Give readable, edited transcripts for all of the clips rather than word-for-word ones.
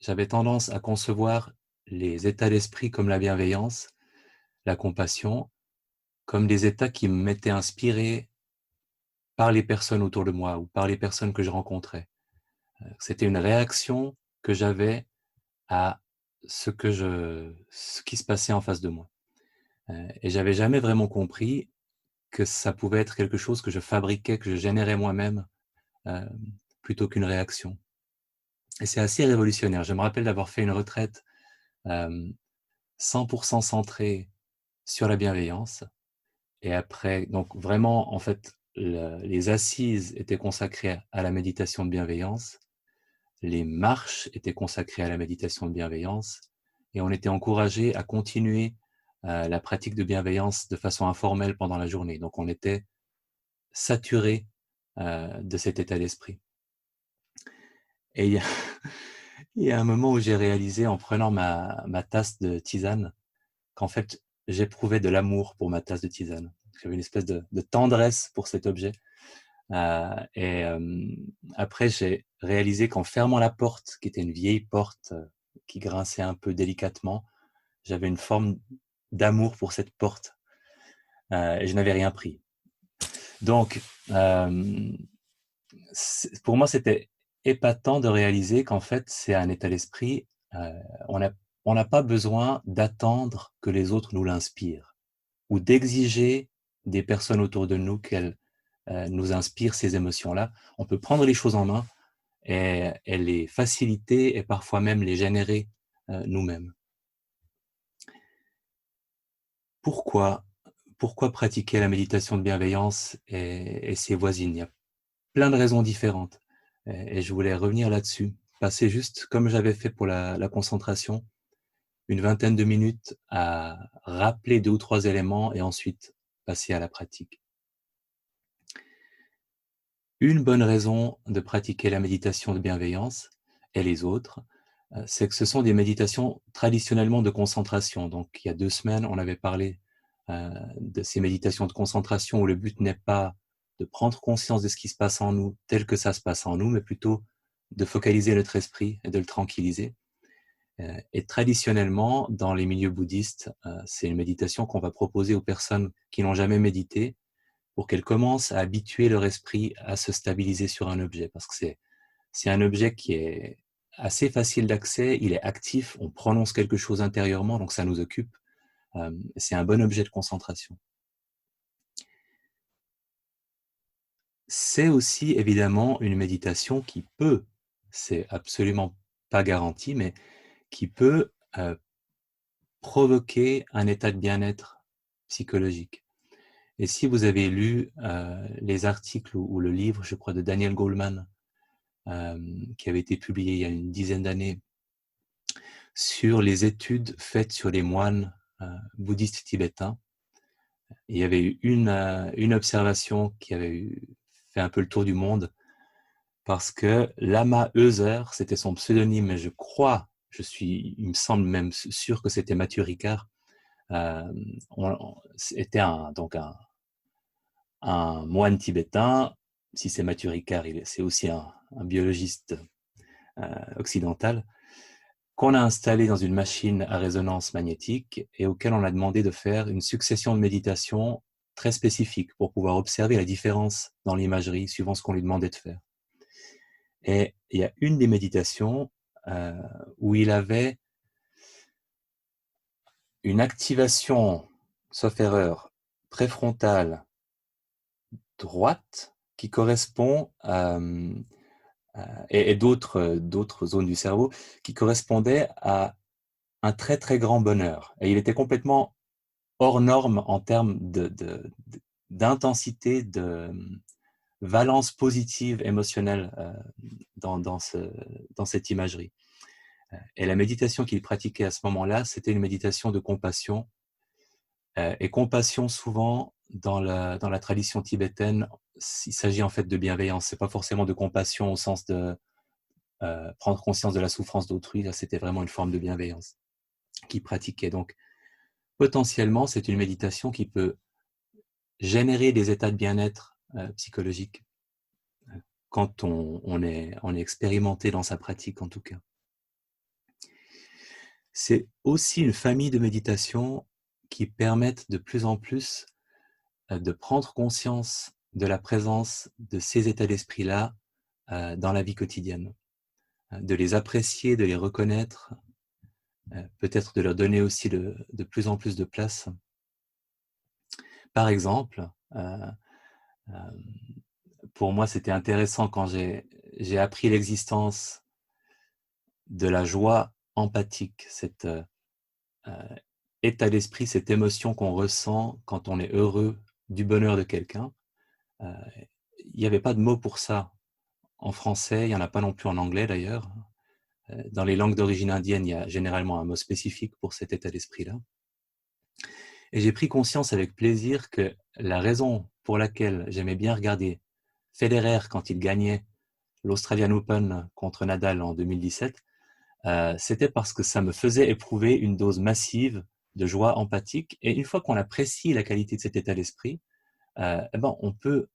j'avais tendance à concevoir les états d'esprit comme la bienveillance, la compassion, comme des états qui m'étaient inspirés par les personnes autour de moi ou par les personnes que je rencontrais. C'était une réaction que j'avais à ce qui se passait en face de moi. Et j'avais jamais vraiment compris que ça pouvait être quelque chose que je fabriquais, que je générais moi-même, heu, plutôt qu'une réaction. Et c'est assez révolutionnaire. Je me rappelle d'avoir fait une retraite, hem, 100 centrée sur la bienveillance et après donc vraiment, en fait, les assises étaient consacrées à la méditation de bienveillance, les marches étaient consacrées à la méditation de bienveillance et on était encouragé à continuer, la pratique de bienveillance de façon informelle pendant la journée. Donc on était saturé, de cet état d'esprit. Et il y a il y a un moment où j'ai réalisé en prenant ma tasse de tisane qu'en fait, j'éprouvais de l'amour pour ma tasse de tisane. J'avais une espèce de tendresse pour cet objet, et après j'ai réalisé qu'en fermant la porte, qui était une vieille porte, qui grinçait un peu délicatement, j'avais une forme d'amour pour cette porte, et je n'avais rien pris. Donc, pour moi, c'était épatant de réaliser qu'en fait, c'est un état d'esprit, on n'a on n'a pas besoin d'attendre que les autres nous l'inspirent ou d'exiger des personnes autour de nous qu'elles, nous inspirent ces émotions-là. On peut prendre les choses en main et les faciliter et parfois même les générer, nous-mêmes. Pourquoi pourquoi pratiquer la méditation de bienveillance et ses voisines? Il y a plein de raisons différentes et je voulais revenir là-dessus. Passer juste comme j'avais fait pour la concentration, une vingtaine de minutes à rappeler 2 ou 3 éléments et ensuite passer à la pratique. Une bonne raison de pratiquer la méditation de bienveillance et les autres, c'est que ce sont des méditations traditionnellement de concentration. Donc il y a 2 semaines, on avait parlé, de ces méditations de concentration où le but n'est pas de prendre conscience de ce qui se passe en nous tel que ça se passe en nous, mais plutôt de focaliser notre esprit et de le tranquilliser. Et traditionnellement, dans les milieux bouddhistes, c'est une méditation qu'on va proposer aux personnes qui n'ont jamais médité pour qu'elles commencent à habituer leur esprit à se stabiliser sur un objet. Parce que c'est un objet qui est assez facile d'accès, il est actif, on prononce quelque chose intérieurement, donc ça nous occupe. C'est un bon objet de concentration. C'est aussi évidemment une méditation qui peut, c'est absolument pas garanti, mais qui peut, provoquer un état de bien-être psychologique. Et si vous avez lu, les articles ou le livre, je crois, de Daniel Goleman, qui avait été publié il y a une dizaine d'années, sur les études faites sur les moines, bouddhistes tibétains. Il y avait eu une observation qui avait fait un peu le tour du monde, parce que Lama Euser, c'était son pseudonyme, mais il me semble même sûr que c'était Mathieu Ricard, était un moine tibétain. Si c'est Mathieu Ricard, c'est aussi un biologiste occidental, qu'on a installé dans une machine à résonance magnétique et auquel on a demandé de faire une succession de méditations très spécifiques pour pouvoir observer la différence dans l'imagerie suivant ce qu'on lui demandait de faire. Et il y a une des méditations euh, où il avait une activation, sauf erreur, préfrontale droite qui correspond et d'autres zones du cerveau qui correspondaient à un très très grand bonheur. Et il était complètement hors norme en termes d'intensité, de valence positive émotionnelle dans cette imagerie. Et la méditation qu'il pratiquait à ce moment-là, c'était une méditation de compassion. Et compassion, souvent, dans la tradition tibétaine, il s'agit en fait de bienveillance. C'est pas forcément de compassion au sens de prendre conscience de la souffrance d'autrui. Là, c'était vraiment une forme de bienveillance qu'il pratiquait. Donc, potentiellement, c'est une méditation qui peut générer des états de bien-être psychologique quand on est expérimenté dans sa pratique, en tout cas. C'est aussi une famille de méditations qui permettent de plus en plus de prendre conscience de la présence de ces états d'esprit-là dans la vie quotidienne, de les apprécier, de les reconnaître, peut-être de leur donner aussi de plus en plus de place. Par exemple, pour moi, c'était intéressant quand j'ai appris l'existence de la joie empathique, cet état d'esprit, cette émotion qu'on ressent quand on est heureux du bonheur de quelqu'un. Il n'y avait pas de mot pour ça en français, il n'y en a pas non plus en anglais d'ailleurs. Dans les langues d'origine indienne, il y a généralement un mot spécifique pour cet état d'esprit-là. Et j'ai pris conscience avec plaisir que la raison pour laquelle j'aimais bien regarder Federer quand il gagnait l'Australian Open contre Nadal en 2017, c'était parce que ça me faisait éprouver une dose massive de joie empathique. Et une fois qu'on apprécie la qualité de cet état d'esprit, on peut,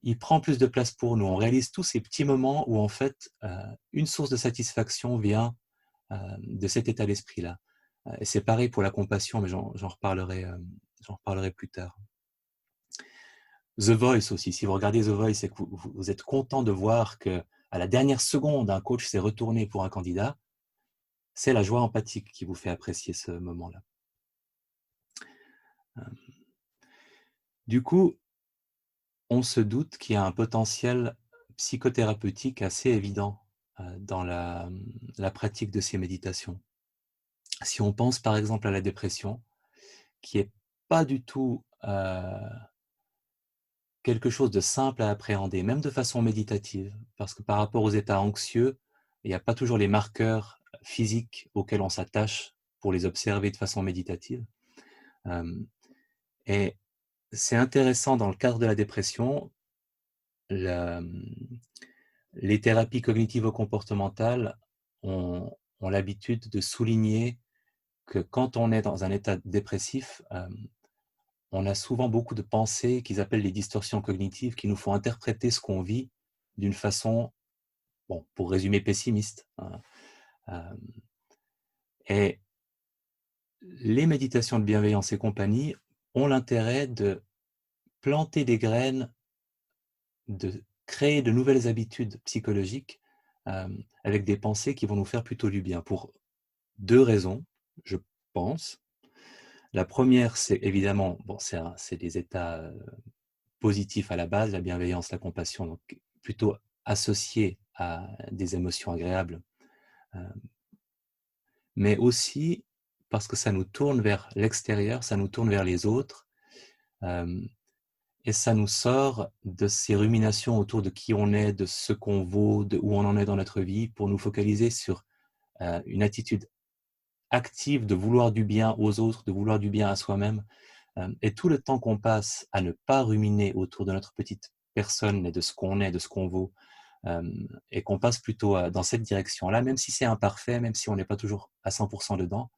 il prend plus de place pour nous. On réalise tous ces petits moments où en fait, une source de satisfaction vient de cet état d'esprit-là. Et c'est pareil pour la compassion, mais j'en reparlerai plus tard. The Voice aussi, si vous regardez The Voice et que vous êtes content de voir que à la dernière seconde, un coach s'est retourné pour un candidat, c'est la joie empathique qui vous fait apprécier ce moment-là. Du coup, on se doute qu'il y a un potentiel psychothérapeutique assez évident dans la pratique de ces méditations. Si on pense par exemple à la dépression, qui n'est pas du tout quelque chose de simple à appréhender, même de façon méditative, parce que par rapport aux états anxieux, il n'y a pas toujours les marqueurs physiques auxquels on s'attache pour les observer de façon méditative. Et c'est intéressant dans le cadre de la dépression, les thérapies cognitivo-comportementales ont l'habitude de souligner que quand on est dans un état dépressif, on a souvent beaucoup de pensées qu'ils appellent les distorsions cognitives qui nous font interpréter ce qu'on vit d'une façon, bon, pour résumer, pessimiste. Et les méditations de bienveillance et compagnie ont l'intérêt de planter des graines, de créer de nouvelles habitudes psychologiques avec des pensées qui vont nous faire plutôt du bien, pour deux raisons, je pense. La première, c'est évidemment, bon, c'est des états positifs à la base, la bienveillance, la compassion, donc plutôt associés à des émotions agréables, mais aussi parce que ça nous tourne vers l'extérieur, ça nous tourne vers les autres, et ça nous sort de ces ruminations autour de qui on est, de ce qu'on vaut, de où on en est dans notre vie, pour nous focaliser sur une attitude active de vouloir du bien aux autres, de vouloir du bien à soi-même. Et tout le temps qu'on passe à ne pas ruminer autour de notre petite personne et de ce qu'on est, de ce qu'on vaut, et qu'on passe plutôt dans cette direction-là, même si c'est imparfait, même si on n'est pas toujours à 100% dedans,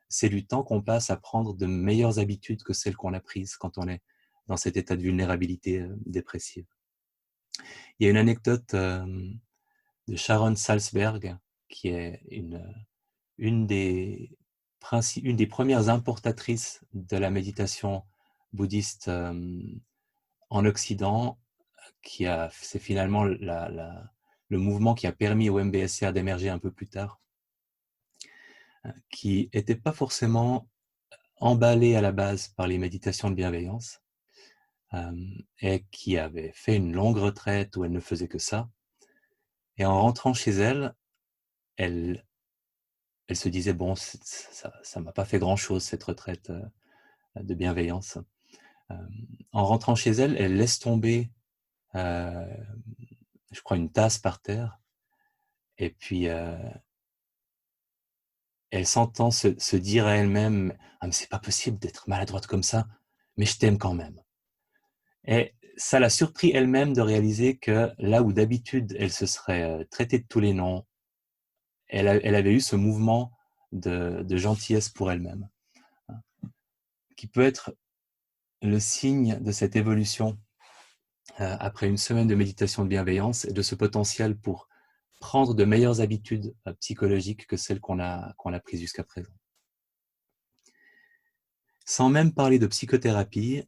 c'est du temps qu'on passe à prendre de meilleures habitudes que celles qu'on a prises quand on est dans cet état de vulnérabilité dépressive. Il y a une anecdote de Sharon Salzberg, qui est une des premières importatrices de la méditation bouddhiste en Occident, c'est finalement le mouvement qui a permis au MBSR d'émerger un peu plus tard, qui n'était pas forcément emballé à la base par les méditations de bienveillance, et qui avait fait une longue retraite où elle ne faisait que ça. Et en rentrant chez elle, elle se disait, bon, ça ne m'a pas fait grand-chose, cette retraite de bienveillance. En rentrant chez elle, elle laisse tomber, je crois, une tasse par terre, et puis elle s'entend se dire à elle-même, ah, mais c'est pas possible d'être maladroite comme ça, mais je t'aime quand même. Et ça l'a surpris elle-même de réaliser que là où d'habitude elle se serait traitée de tous les noms, elle avait eu ce mouvement de gentillesse pour elle-même, qui peut être le signe de cette évolution après une semaine de méditation de bienveillance et de ce potentiel pour prendre de meilleures habitudes psychologiques que celles qu'on a prises jusqu'à présent. Sans même parler de psychothérapie,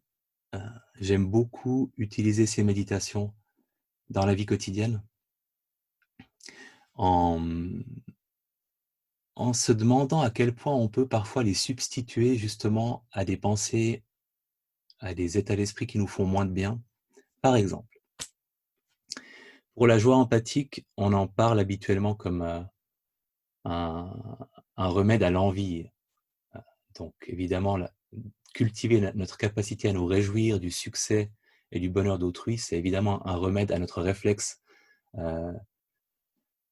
j'aime beaucoup utiliser ces méditations dans la vie quotidienne en se demandant à quel point on peut parfois les substituer justement à des pensées, à des états d'esprit qui nous font moins de bien. Par exemple, pour la joie empathique, on en parle habituellement comme un remède à l'envie. Donc évidemment, cultiver notre capacité à nous réjouir du succès et du bonheur d'autrui, c'est évidemment un remède à notre réflexe de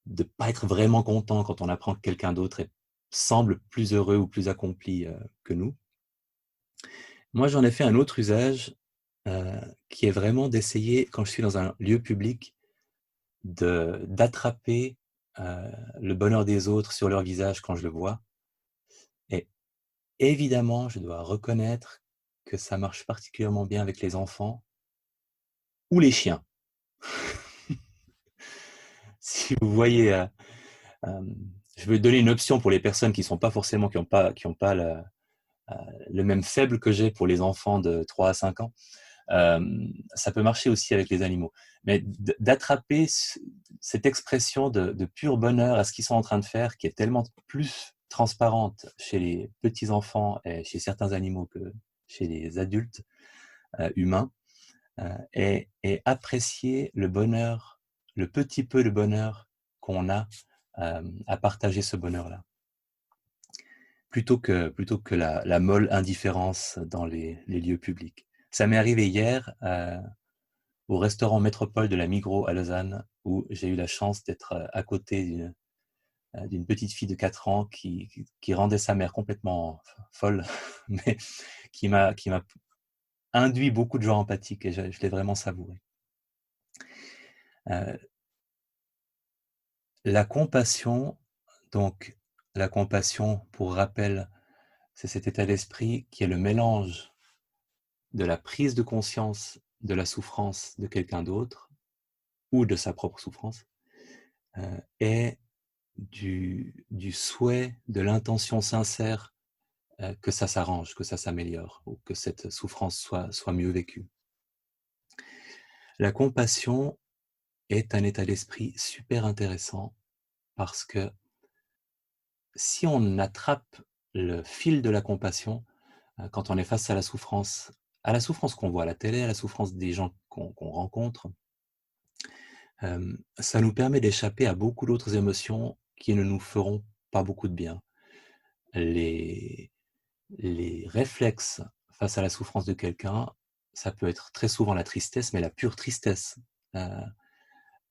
ne pas être vraiment content quand on apprend que quelqu'un d'autre semble plus heureux ou plus accompli que nous. Moi, j'en ai fait un autre usage qui est vraiment d'essayer, quand je suis dans un lieu public, d'attraper le bonheur des autres sur leur visage quand je le vois. Et évidemment, je dois reconnaître que ça marche particulièrement bien avec les enfants ou les chiens. Si vous voyez, je vais donner une option pour les personnes qui n'ont pas le même faible que j'ai pour les enfants de 3 à 5 ans. Ça peut marcher aussi avec les animaux. Mais d'attraper cette expression de pur bonheur à ce qu'ils sont en train de faire, qui est tellement plus transparente chez les petits-enfants et chez certains animaux que chez les adultes humains, et apprécier le bonheur, le petit peu de bonheur qu'on a à partager ce bonheur-là. Plutôt que la molle indifférence dans les lieux publics. Ça m'est arrivé hier au restaurant Métropole de la Migros à Lausanne, où j'ai eu la chance d'être à côté d'une petite fille de 4 ans qui rendait sa mère complètement folle, mais qui m'a induit beaucoup de joie empathique et je l'ai vraiment savouré. La compassion, donc la compassion, pour rappel, c'est cet état d'esprit qui est le mélange de la prise de conscience de la souffrance de quelqu'un d'autre ou de sa propre souffrance et du souhait, de l'intention sincère que ça s'arrange, que ça s'améliore ou que cette souffrance soit mieux vécue. La compassion est un état d'esprit super intéressant parce que si on attrape le fil de la compassion, quand on est face à la souffrance qu'on voit à la télé, à la souffrance des gens qu'on rencontre, ça nous permet d'échapper à beaucoup d'autres émotions qui ne nous feront pas beaucoup de bien. Les réflexes face à la souffrance de quelqu'un, ça peut être très souvent la tristesse, mais la pure tristesse,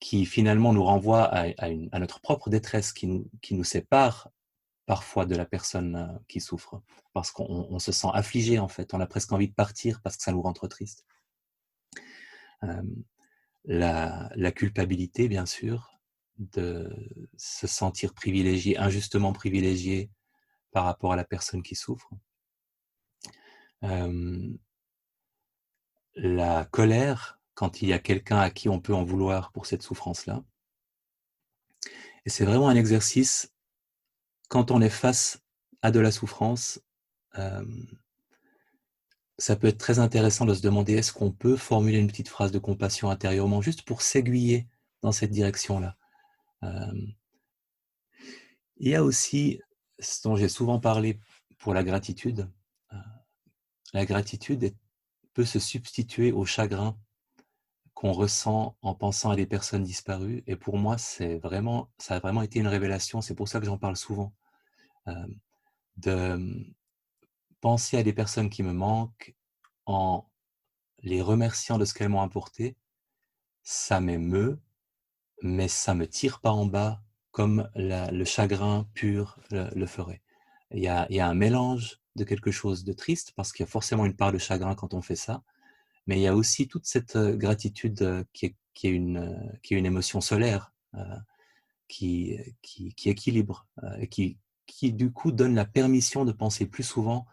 qui finalement nous renvoie à notre propre détresse, qui nous sépare parfois de la personne qui souffre, parce qu'on se sent affligé en fait, on a presque envie de partir parce que ça nous rend trop triste. La culpabilité, bien sûr, de se sentir privilégié, injustement privilégié par rapport à la personne qui souffre. La colère, quand il y a quelqu'un à qui on peut en vouloir pour cette souffrance-là. Et c'est vraiment un exercice, quand on est face à de la souffrance, ça peut être très intéressant de se demander est-ce qu'on peut formuler une petite phrase de compassion intérieurement, juste pour s'aiguiller dans cette direction-là. Il y a aussi, ce dont j'ai souvent parlé pour la gratitude. La gratitude peut se substituer au chagrin qu'on ressent en pensant à des personnes disparues. Et pour moi, ça a vraiment été une révélation. C'est pour ça que j'en parle souvent. De penser à des personnes qui me manquent en les remerciant de ce qu'elles m'ont apporté, ça m'émeut, mais ça me tire pas en bas comme le chagrin pur le ferait. Il y a un mélange de quelque chose de triste, parce qu'il y a forcément une part de chagrin quand on fait ça, mais il y a aussi toute cette gratitude qui est une émotion solaire, qui équilibre, et qui du coup donne la permission de penser plus souvent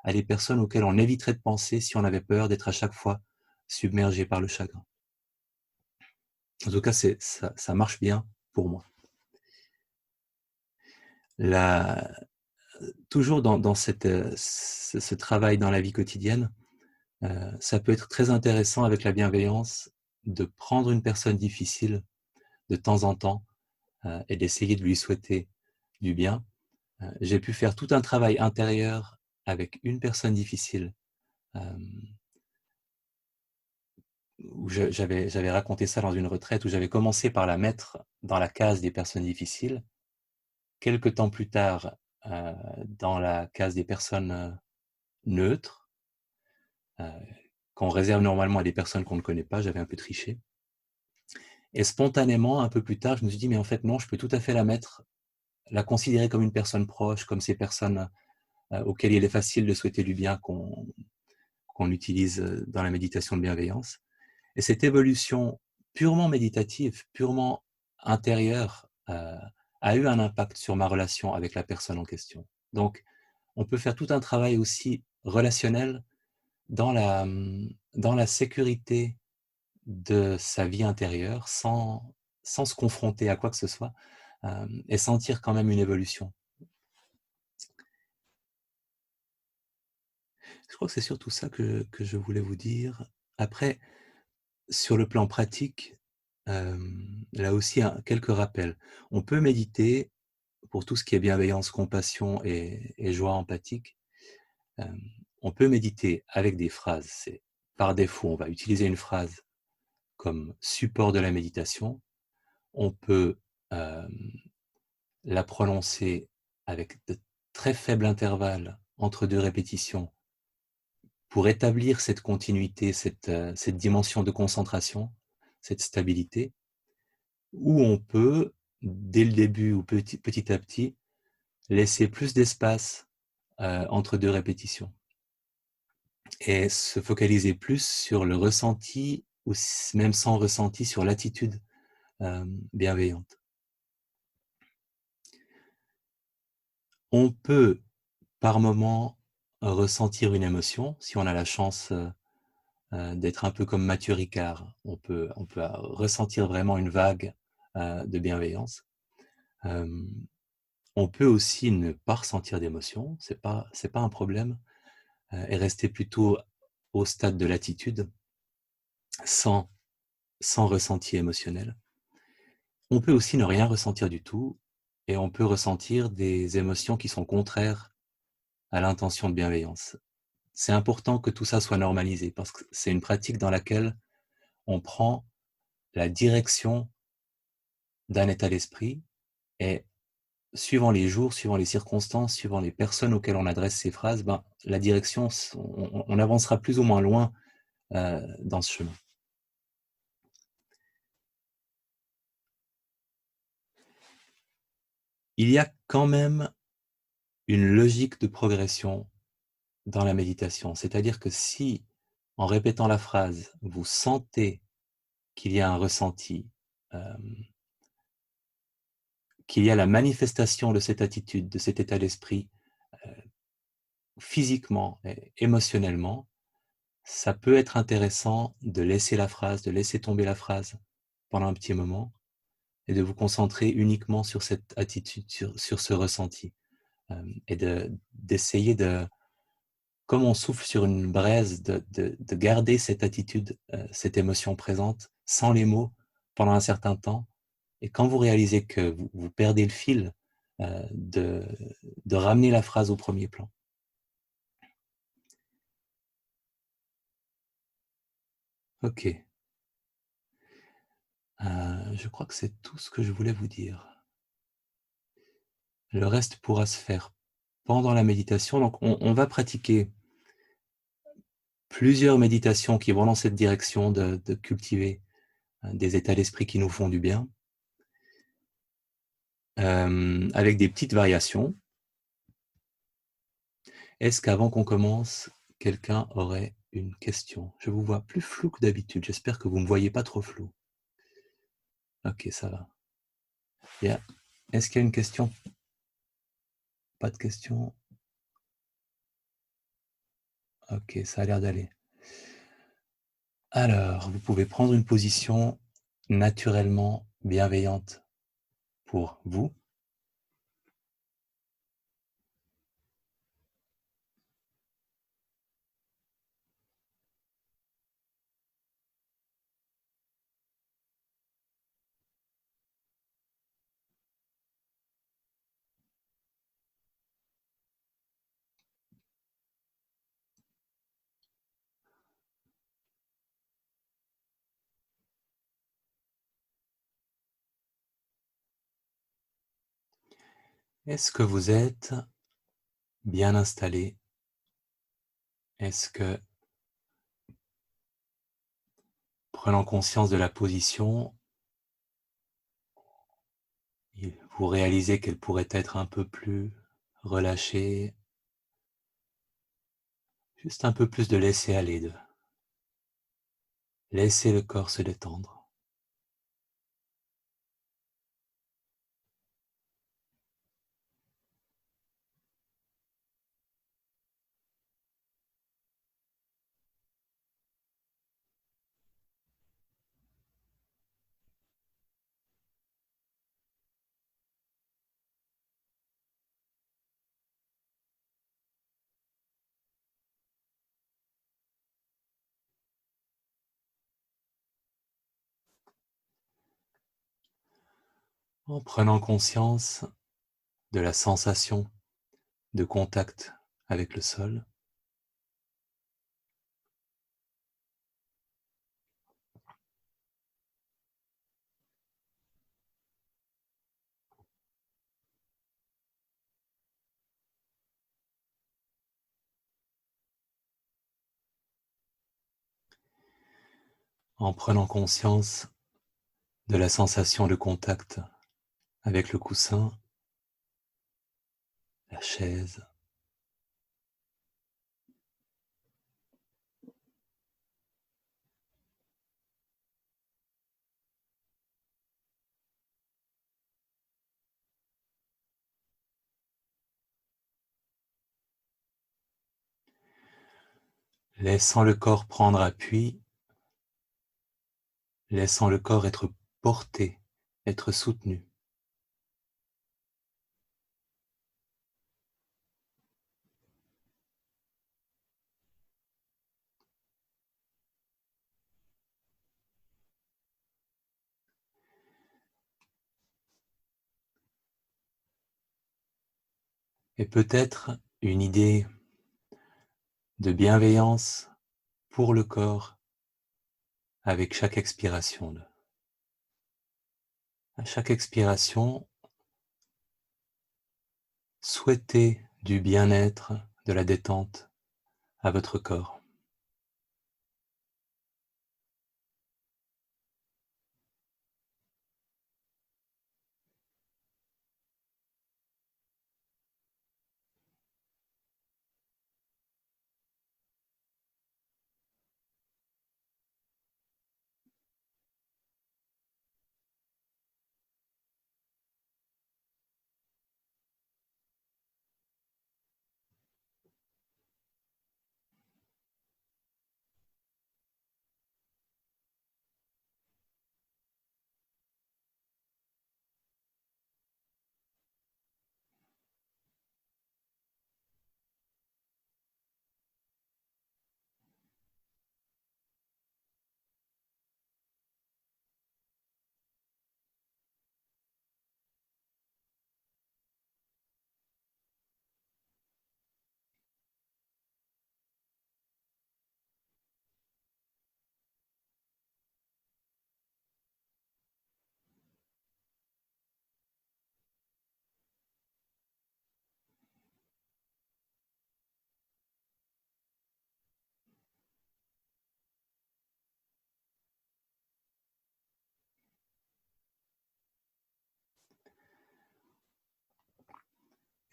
à des personnes auxquelles on éviterait de penser si on avait peur d'être à chaque fois submergé par le chagrin. En tout cas, ça marche bien pour moi. La toujours dans cette, ce travail dans la vie quotidienne, ça peut être très intéressant avec la bienveillance de prendre une personne difficile de temps en temps, et d'essayer de lui souhaiter du bien. J'ai pu faire tout un travail intérieur avec une personne difficile, où j'avais raconté ça dans une retraite, où j'avais commencé par la mettre dans la case des personnes difficiles. Quelque temps plus tard, dans la case des personnes, neutres, heu, qu'on réserve normalement à des personnes qu'on ne connaît pas, j'avais un peu triché et spontanément, un peu plus tard, je me suis dit: «Mais en fait non, je peux tout à fait la considérer comme une personne proche, comme ces personnes, auxquelles il est facile de souhaiter du bien qu'on utilise, dans la méditation de bienveillance». Et cette évolution purement méditative, purement intérieure, a eu un impact sur ma relation avec la personne en question. Donc on peut faire tout un travail aussi relationnel dans la sécurité de sa vie intérieure sans se confronter à quoi que ce soit, et sentir quand même une évolution. Je crois que c'est surtout ça que je voulais vous dire. Après, sur le plan pratique, là aussi, quelques rappels. On peut méditer pour tout ce qui est bienveillance, compassion et joie empathique. Hem, on peut méditer avec des phrases. C'est par défaut, on va utiliser une phrase comme support de la méditation. On peut, hem, la prononcer avec de très faibles intervalles entre 2 répétitions pour établir cette continuité, cette dimension de concentration, cette stabilité. Ou on peut, dès le début ou petit à petit, laisser plus d'espace, entre 2 répétitions et se focaliser plus sur le ressenti ou même sans ressenti, sur l'attitude, bienveillante. On peut, par moment, ressentir une émotion, si on a la chance, d'être un peu comme Mathieu Ricard. On peut ressentir vraiment une vague, de bienveillance. Hem, on peut aussi ne pas ressentir d'émotion, c'est pas un problème, et rester plutôt au stade de l'attitude, sans sans ressenti émotionnel. On peut aussi ne rien ressentir du tout et on peut ressentir des émotions qui sont contraires à l'intention de bienveillance. C'est important que tout ça soit normalisé parce que c'est une pratique dans laquelle on prend la direction d'un état d'esprit et suivant les jours, suivant les circonstances, suivant les personnes auxquelles on adresse ces phrases, ben, la direction, on avancera plus ou moins loin, dans ce chemin. Il y a quand même une logique de progression dans la méditation. C'est-à-dire que si, en répétant la phrase, vous sentez qu'il y a un ressenti, hem, qu'il y a la manifestation de cette attitude, de cet état d'esprit, physiquement et émotionnellement, ça peut être intéressant de laisser la phrase, de laisser tomber la phrase pendant un petit moment et de vous concentrer uniquement sur cette attitude, sur ce ressenti, et d'essayer de comme on souffle sur une braise, de garder cette attitude, cette émotion présente, sans les mots, pendant un certain temps et quand vous réalisez que vous perdez le fil, de ramener la phrase au premier plan. OK, je crois que c'est tout ce que je voulais vous dire. Le reste pourra se faire pendant la méditation, donc on va pratiquer plusieurs méditations qui vont dans cette direction de cultiver, des états d'esprit qui nous font du bien, avec des petites variations. Est-ce qu'avant qu'on commence, quelqu'un aurait une question? Je vous vois plus flou que d'habitude, j'espère que vous ne me voyez pas trop flou. OK, ça va. Bien. Est-ce qu'il y a une question? Pas de question? OK, ça a l'air d'aller. Alors, vous pouvez prendre une position naturellement bienveillante pour vous. Est-ce que vous êtes bien installé? Est-ce que, prenant conscience de la position, vous réalisez qu'elle pourrait être un peu plus relâchée, juste un peu plus de laisser aller, de laisser le corps se détendre. En prenant conscience de la sensation de contact avec le sol, en prenant conscience de la sensation de contact avec le coussin, la chaise, laissant le corps prendre appui, laissant le corps être porté, être soutenu. Et peut-être une idée de bienveillance pour le corps avec chaque expiration. À chaque expiration, souhaitez du bien-être, de la détente à votre corps.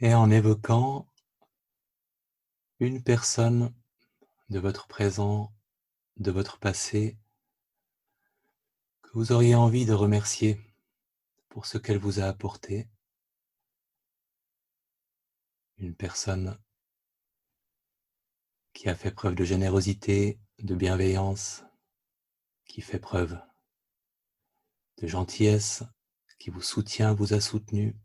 Et en évoquant une personne de votre présent, de votre passé, que vous auriez envie de remercier pour ce qu'elle vous a apporté, une personne qui a fait preuve de générosité, de bienveillance, qui fait preuve de gentillesse, qui vous soutient, vous a soutenu.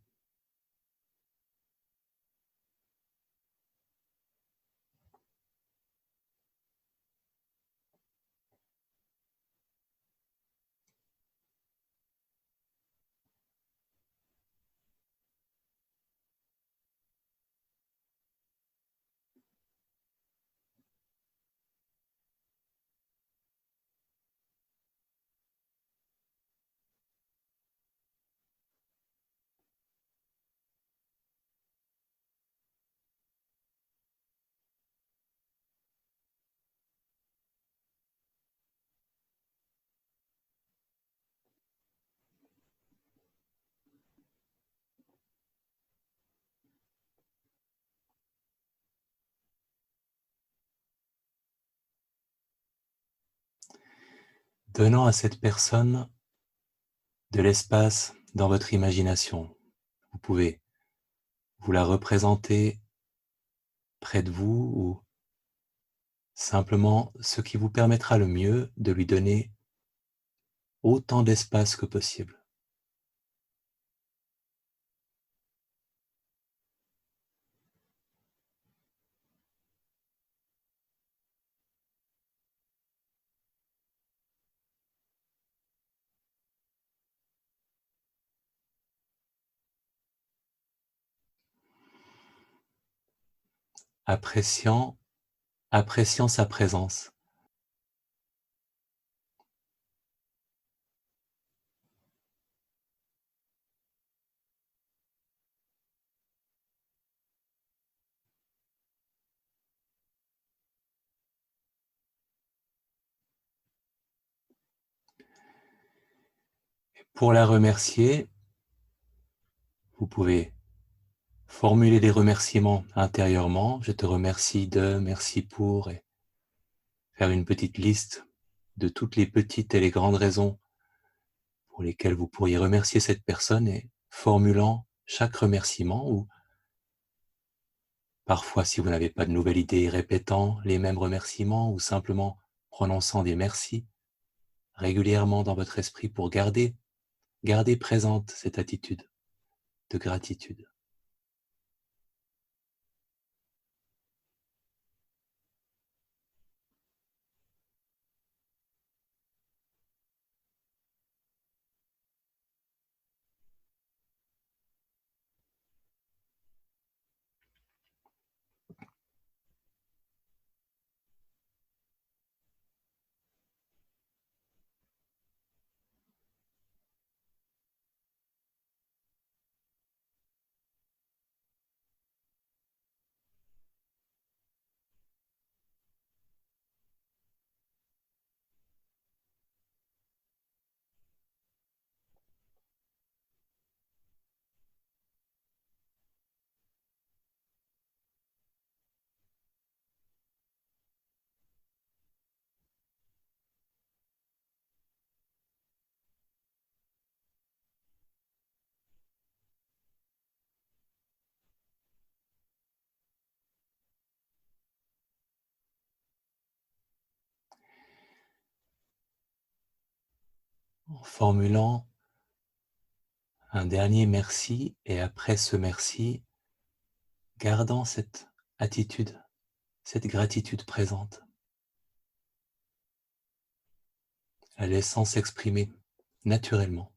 donnant à cette personne de l'espace dans votre imagination. Vous pouvez vous la représenter près de vous ou simplement ce qui vous permettra le mieux de lui donner autant d'espace que possible. Appréciant, appréciant sa présence. Pour la remercier, vous pouvez formuler des remerciements intérieurement. Je te remercie de, merci pour, et faire une petite liste de toutes les petites et les grandes raisons pour lesquelles vous pourriez remercier cette personne et formulant chaque remerciement ou parfois, si vous n'avez pas de nouvelle idée, répétant les mêmes remerciements ou simplement prononçant des merci régulièrement dans votre esprit pour garder présente cette attitude de gratitude. En formulant un dernier merci et après ce merci, gardant cette attitude, cette gratitude présente, la laissant s'exprimer naturellement.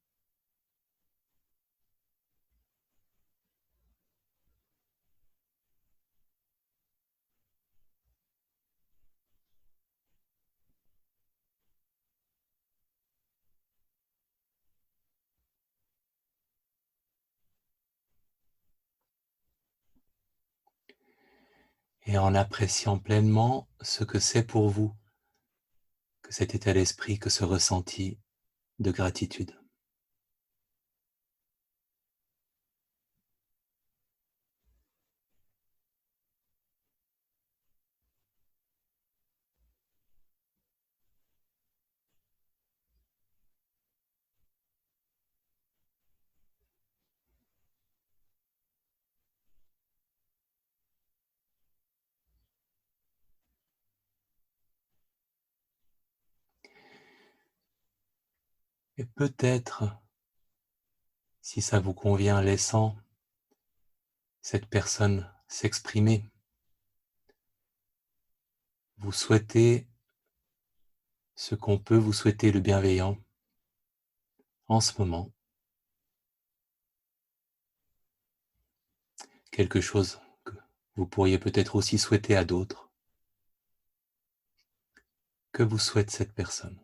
Et en appréciant pleinement ce que c'est pour vous, que cet état d'esprit, que ce ressenti de gratitude. Et peut-être, si ça vous convient, laissant cette personne s'exprimer, vous souhaitez ce qu'on peut vous souhaiter le bienveillant en ce moment, quelque chose que vous pourriez peut-être aussi souhaiter à d'autres. Que vous souhaite cette personne?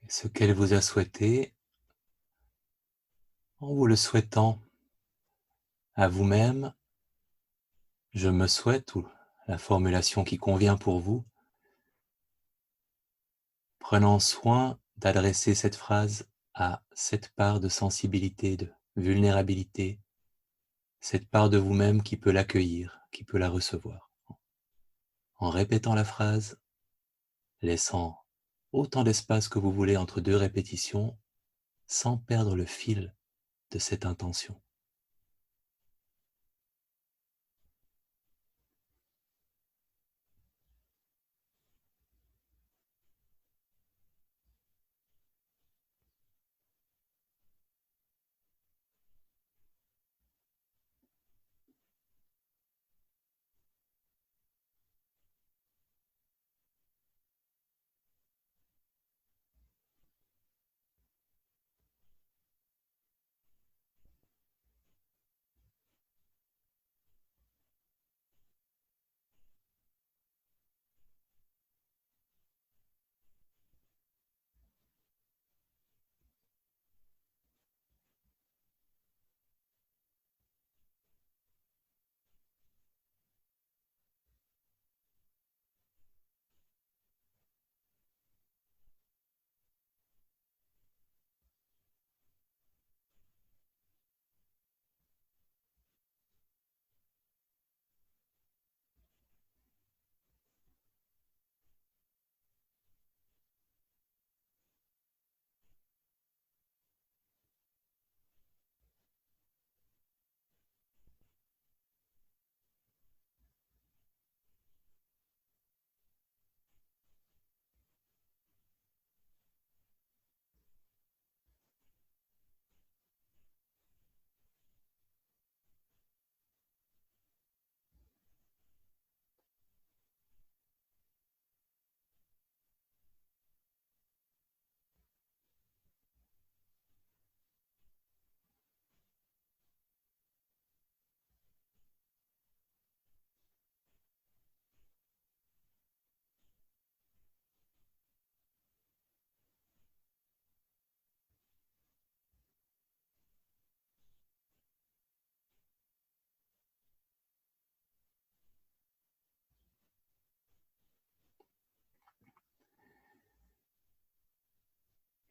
ce qu'elle vous a souhaité, en vous le souhaitant à vous-même, je me souhaite, ou la formulation qui convient pour vous, prenant soin d'adresser cette phrase à cette part de sensibilité, de vulnérabilité, cette part de vous-même qui peut l'accueillir, qui peut la recevoir. En répétant la phrase, laissant autant d'espace que vous voulez entre deux répétitions, sans perdre le fil de cette intention.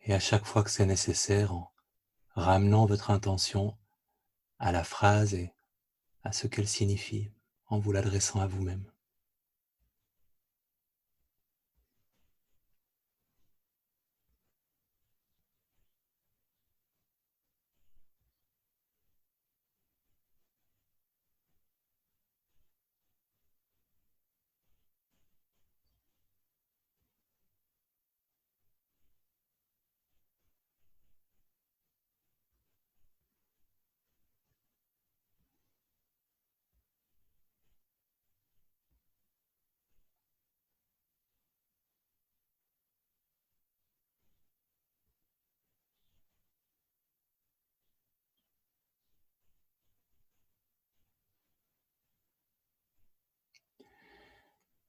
Et à chaque fois que c'est nécessaire, en ramenant votre intention à la phrase et à ce qu'elle signifie, en vous l'adressant à vous-même.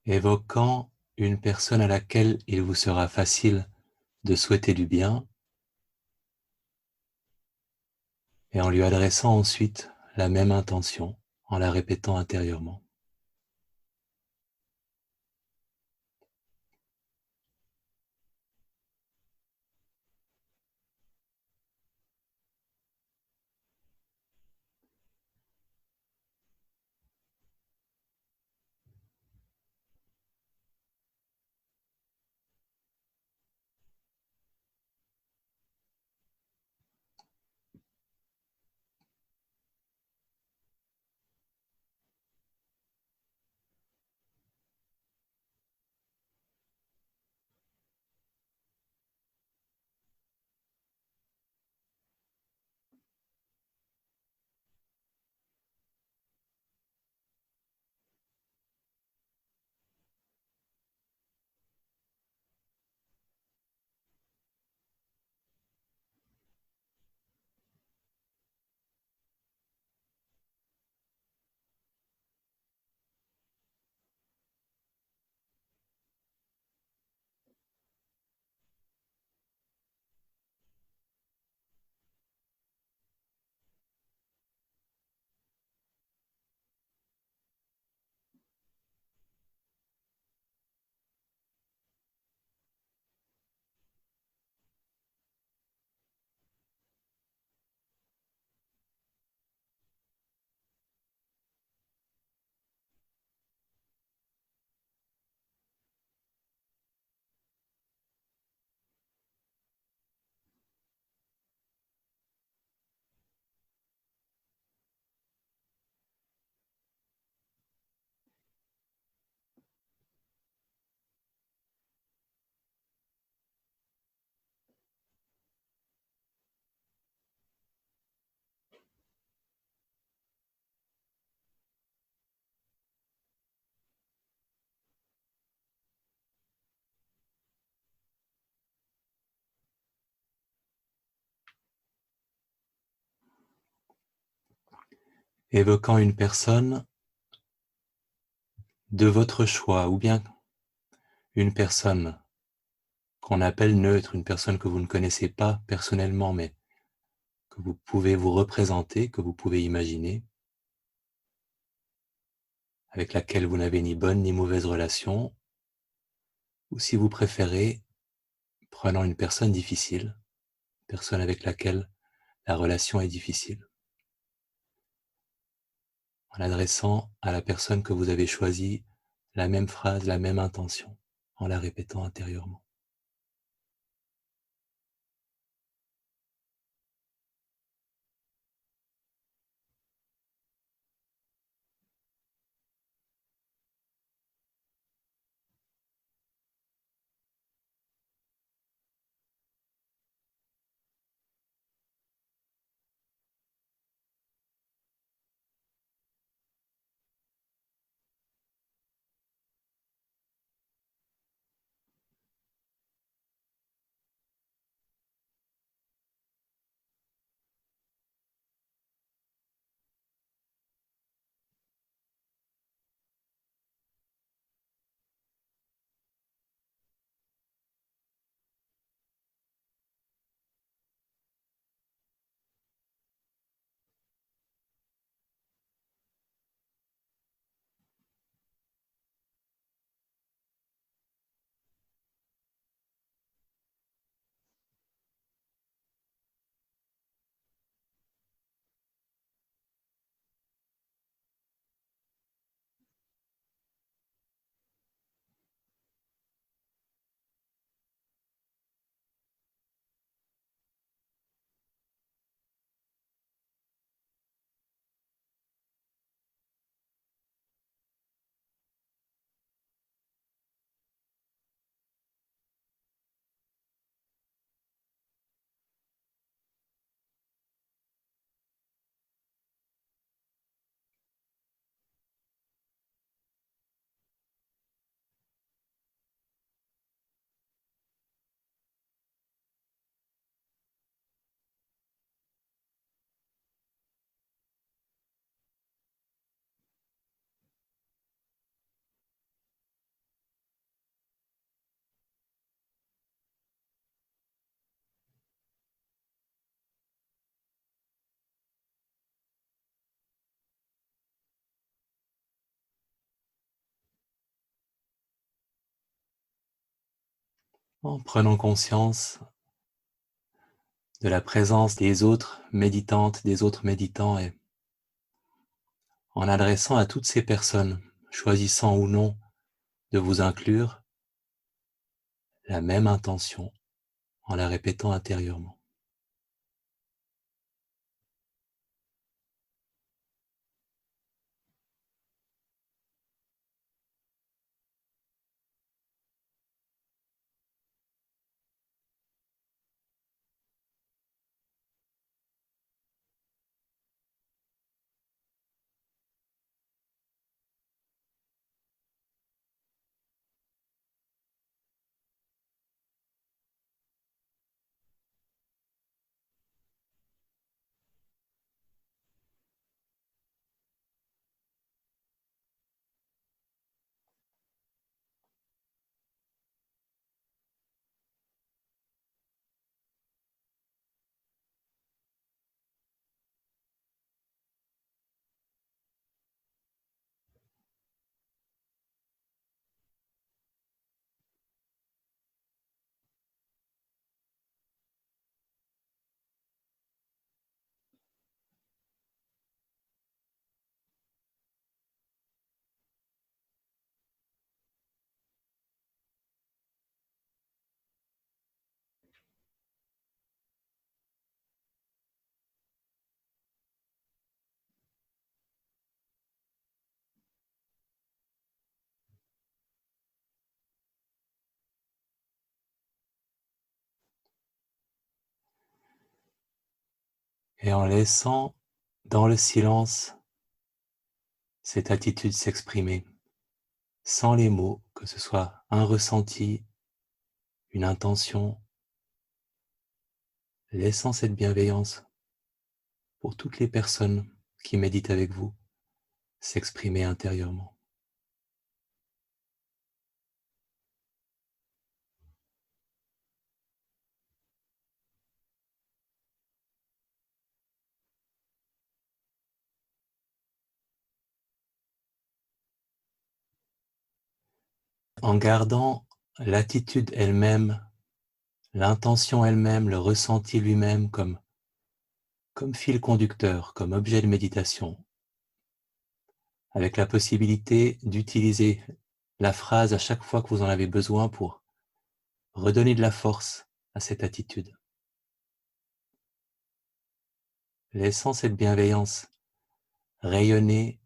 Évoquant une personne à laquelle il vous sera facile de souhaiter du bien, et en lui adressant ensuite la même intention, en la répétant intérieurement. évoquant une personne de votre choix ou bien une personne qu'on appelle neutre, une personne que vous ne connaissez pas personnellement, mais que vous pouvez vous représenter, que vous pouvez imaginer, avec laquelle vous n'avez ni bonne ni mauvaise relation, ou si vous préférez, prenant une personne difficile, une personne avec laquelle la relation est difficile, en adressant à la personne que vous avez choisie la même phrase, la même intention, en la répétant intérieurement. En prenant conscience de la présence des autres méditantes, des autres méditants, et en adressant à toutes ces personnes, choisissant ou non de vous inclure, la même intention, en la répétant intérieurement. Et en laissant dans le silence cette attitude s'exprimer, sans les mots, que ce soit un ressenti, une intention, laissant cette bienveillance pour toutes les personnes qui médite avec vous s'exprimer intérieurement. En gardant l'attitude elle-même, l'intention elle-même, le ressenti lui-même comme fil conducteur, comme objet de méditation, avec la possibilité d'utiliser la phrase à chaque fois que vous en avez besoin pour redonner de la force à cette attitude. Laissant cette bienveillance rayonner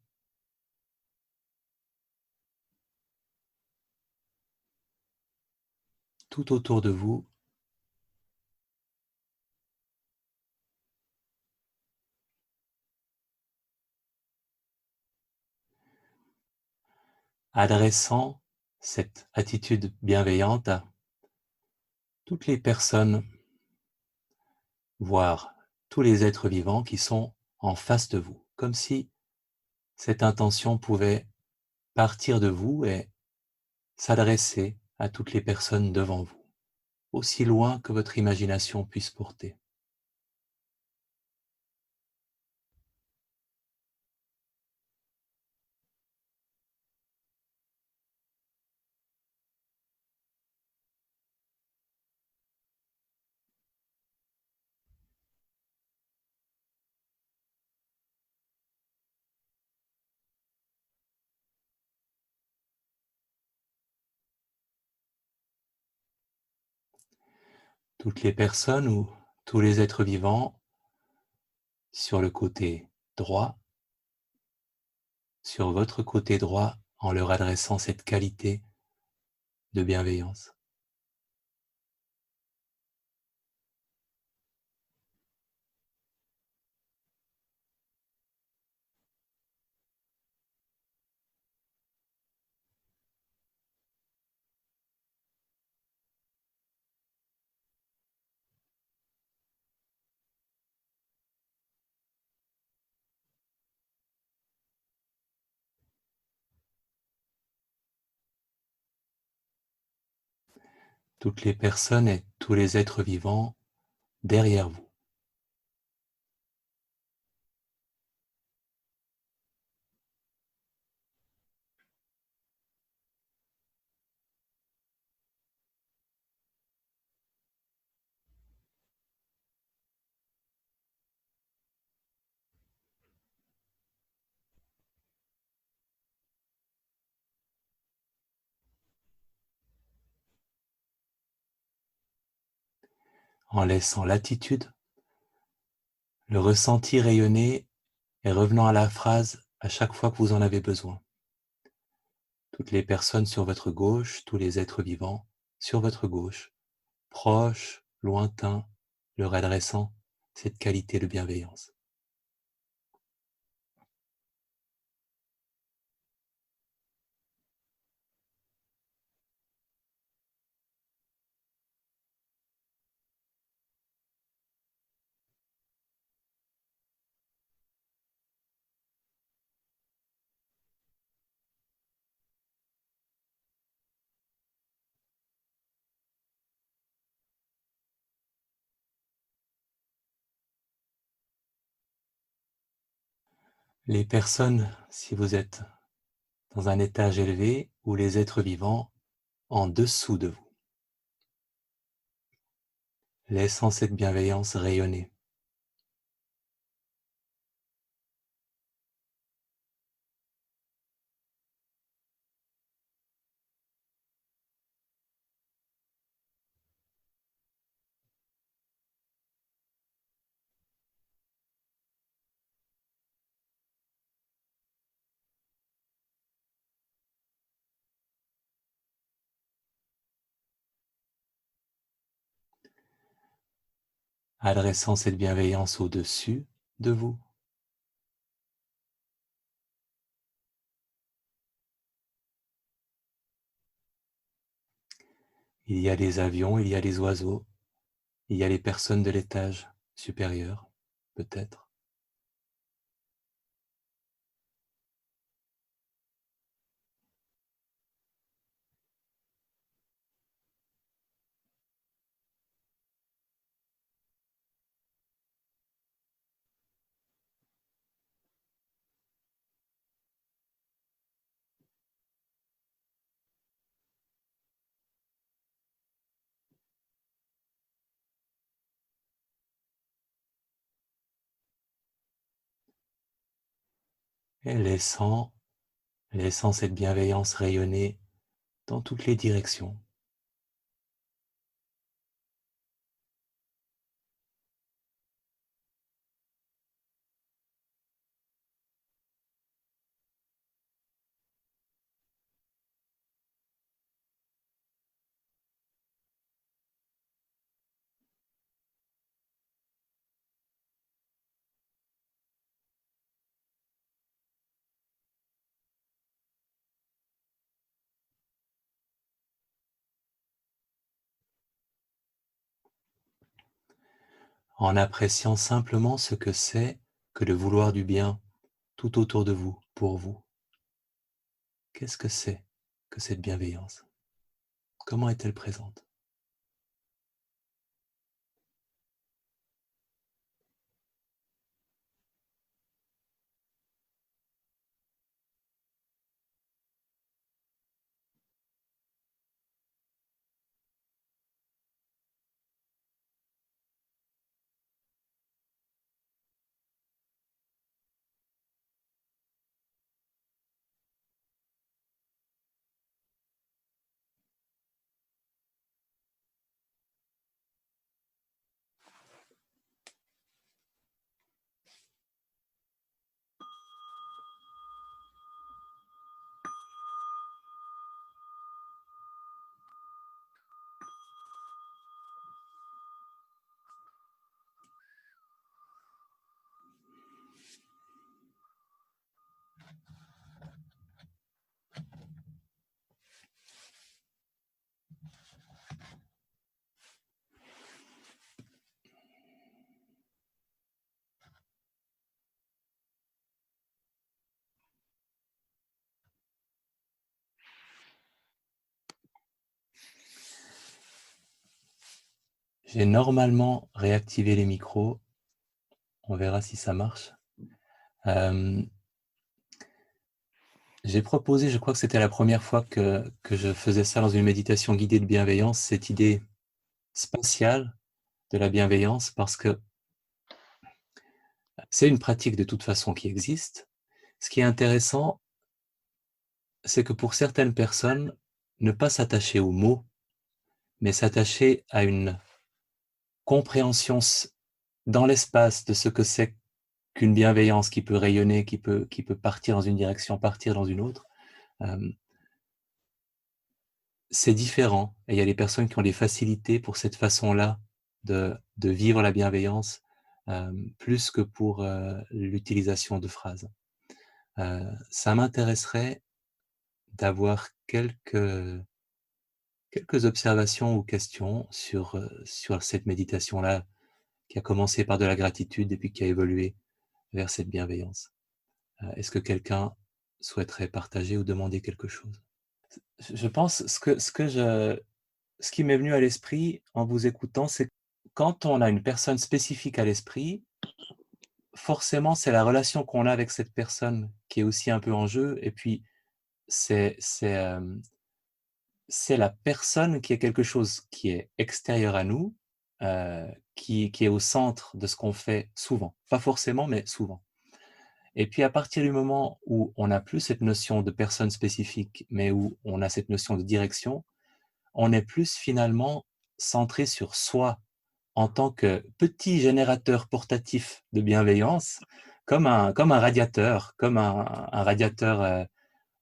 tout autour de vous, adressant cette attitude bienveillante à toutes les personnes, voire tous les êtres vivants qui sont en face de vous, comme si cette intention pouvait partir de vous et s'adresser à toutes les personnes devant vous, aussi loin que votre imagination puisse porter. Toutes les personnes ou tous les êtres vivants sur le côté droit, sur votre côté droit, en leur adressant cette qualité de bienveillance. Toutes les personnes et tous les êtres vivants derrière vous. En laissant l'attitude, le ressenti rayonner et revenant à la phrase à chaque fois que vous en avez besoin. Toutes les personnes sur votre gauche, tous les êtres vivants sur votre gauche, proches, lointains, leur adressant cette qualité de bienveillance. Les personnes, si vous êtes dans un étage élevé, ou les êtres vivants en dessous de vous, laissant cette bienveillance rayonner. Adressant cette bienveillance au-dessus de vous. Il y a des avions, il y a des oiseaux, il y a les personnes de l'étage supérieur, peut-être. et laissant cette bienveillance rayonner dans toutes les directions. En appréciant simplement ce que c'est que de vouloir du bien tout autour de vous, pour vous. Qu'est-ce que c'est que cette bienveillance? Comment est-elle présente? J'ai normalement réactivé les micros. On verra si ça marche. J'ai proposé, je crois que c'était la première fois que je faisais ça dans une méditation guidée de bienveillance, cette idée spatiale de la bienveillance, parce que c'est une pratique de toute façon qui existe. Ce qui est intéressant, c'est que pour certaines personnes, ne pas s'attacher aux mots, mais s'attacher à une compréhension dans l'espace de ce que c'est qu'une bienveillance qui peut rayonner, qui peut partir dans une direction, partir dans une autre, c'est différent. Et il y a des personnes qui ont des facilités pour cette façon-là de vivre la bienveillance, plus que pour l'utilisation de phrases. Ça m'intéresserait d'avoir quelques observations ou questions sur cette méditation-là, qui a commencé par de la gratitude et puis qui a évolué vers cette bienveillance. Est-ce que quelqu'un souhaiterait partager ou demander quelque chose? Je pense ce qui m'est venu à l'esprit en vous écoutant, c'est quand on a une personne spécifique à l'esprit, forcément, c'est la relation qu'on a avec cette personne qui est aussi un peu en jeu et puis c'est c'est, hem, c'est la personne qui est quelque chose qui est extérieur à nous, qui est au centre de ce qu'on fait souvent. Pas forcément, mais souvent. Et puis à partir du moment où on n'a plus cette notion de personne spécifique, mais où on a cette notion de direction, on est plus finalement centré sur soi en tant que petit générateur portatif de bienveillance, comme un radiateur, comme un radiateur,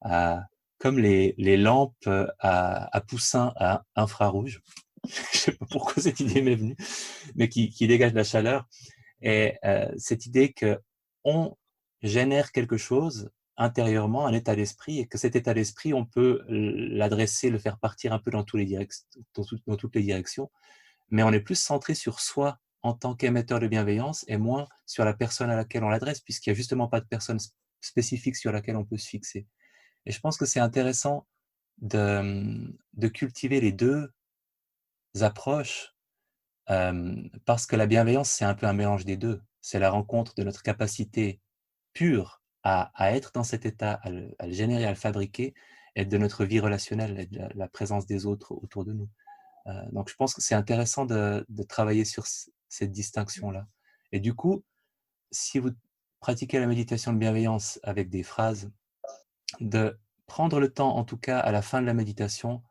à comme les lampes, à poussins à infrarouge. Je sais pas pourquoi cette idée m'est venue, mais qui dégage de la chaleur et cette idée qu'on génère quelque chose intérieurement, un état d'esprit et que cet état d'esprit, on peut l'adresser, le faire partir un peu dans tous les dans toutes les directions, mais on est plus centré sur soi en tant qu'émetteur de bienveillance et moins sur la personne à laquelle on l'adresse, puisqu'il n'y a justement pas de personne spécifique sur laquelle on peut se fixer. Et je pense que c'est intéressant de cultiver les 2 approches, parce que la bienveillance, c'est un peu un mélange des 2. C'est la rencontre de notre capacité pure à être dans cet état, à le générer, à le fabriquer et de notre vie relationnelle et de la présence des autres autour de nous. Donc je pense que c'est intéressant de travailler sur cette distinction-là. Et du coup, si vous pratiquer la méditation de bienveillance avec des phrases, de prendre le temps, en tout cas à la fin de la méditation,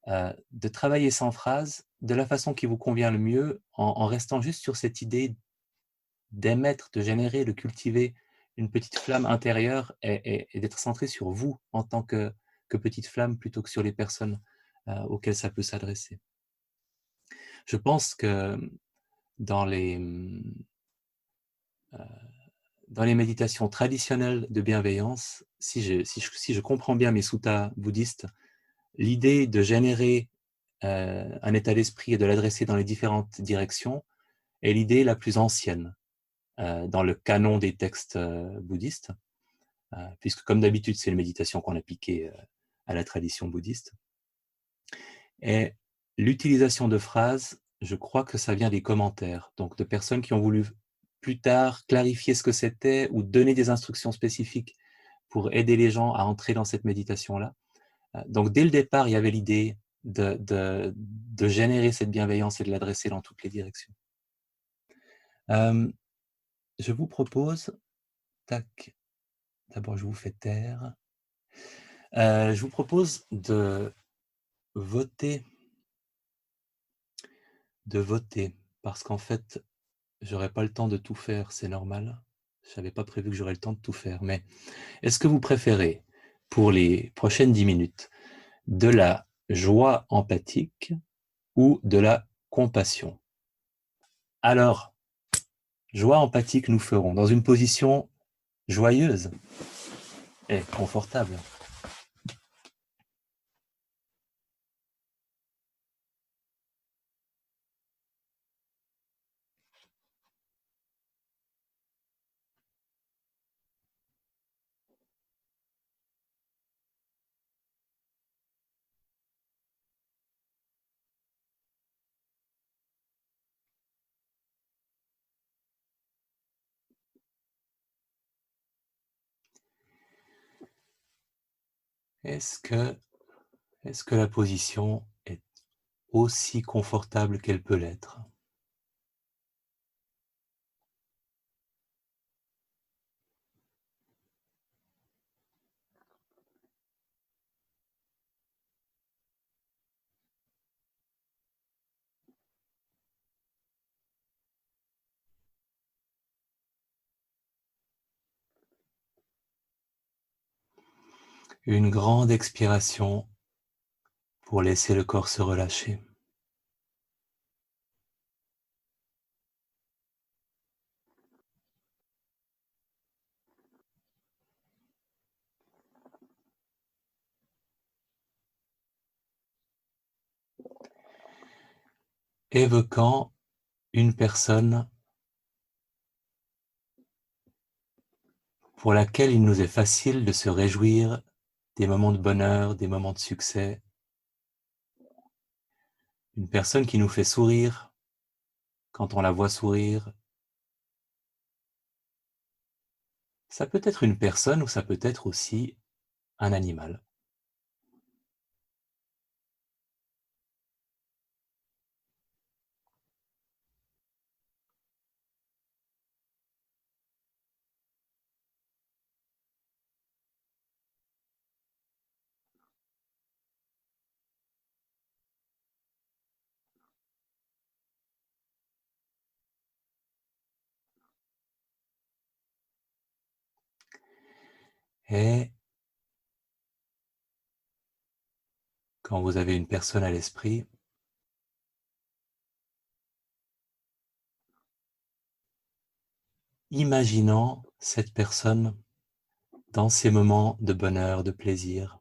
de travailler sans phrase, de la façon qui vous convient le mieux, en restant juste sur cette idée d'émettre, de générer, de cultiver une petite flamme intérieure et d'être centré sur vous en tant que petite flamme plutôt que sur les personnes auxquelles ça peut s'adresser. Je pense que dans les, dans les méditations traditionnelles de bienveillance, si je comprends bien mes suttas bouddhistes, l'idée de générer un état d'esprit et de l'adresser dans les différentes directions est l'idée la plus ancienne dans le canon des textes bouddhistes, puisque comme d'habitude, c'est une méditation qu'on a piquée à la tradition bouddhiste. Et l'utilisation de phrases, je crois que ça vient des commentaires, donc de personnes qui ont voulu plus tard clarifier ce que c'était ou donner des instructions spécifiques pour aider les gens à entrer dans cette méditation-là. Donc dès le départ, il y avait l'idée de générer cette bienveillance et de l'adresser dans toutes les directions. Je vous propose, tac, d'abord je vous fais taire, je vous propose de voter, parce qu'en fait, j'aurais pas le temps de tout faire, c'est normal. Je n'avais pas prévu que j'aurais le temps de tout faire, mais est-ce que vous préférez, pour les prochaines 10 minutes, de la joie empathique ou de la compassion? Alors, joie empathique, nous ferons dans une position joyeuse et confortable. Est-ce que la position est aussi confortable qu'elle peut l'être? Une grande expiration pour laisser le corps se relâcher. Évoquant une personne pour laquelle il nous est facile de se réjouir des moments de bonheur, des moments de succès. Une personne qui nous fait sourire quand on la voit sourire. Ça peut être une personne ou ça peut être aussi un animal. Et quand vous avez une personne à l'esprit, imaginant cette personne dans ces moments de bonheur, de plaisir.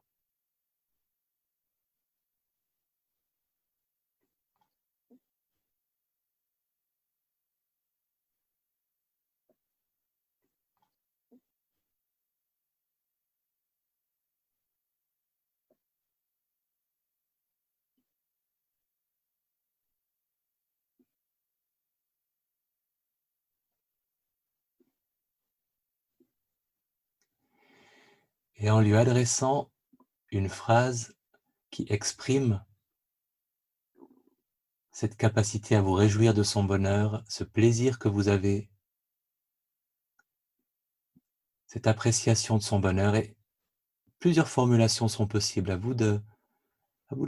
Et en lui adressant une phrase qui exprime cette capacité à vous réjouir de son bonheur, ce plaisir que vous avez cette appréciation de son bonheur et plusieurs formulations sont possibles. À vous de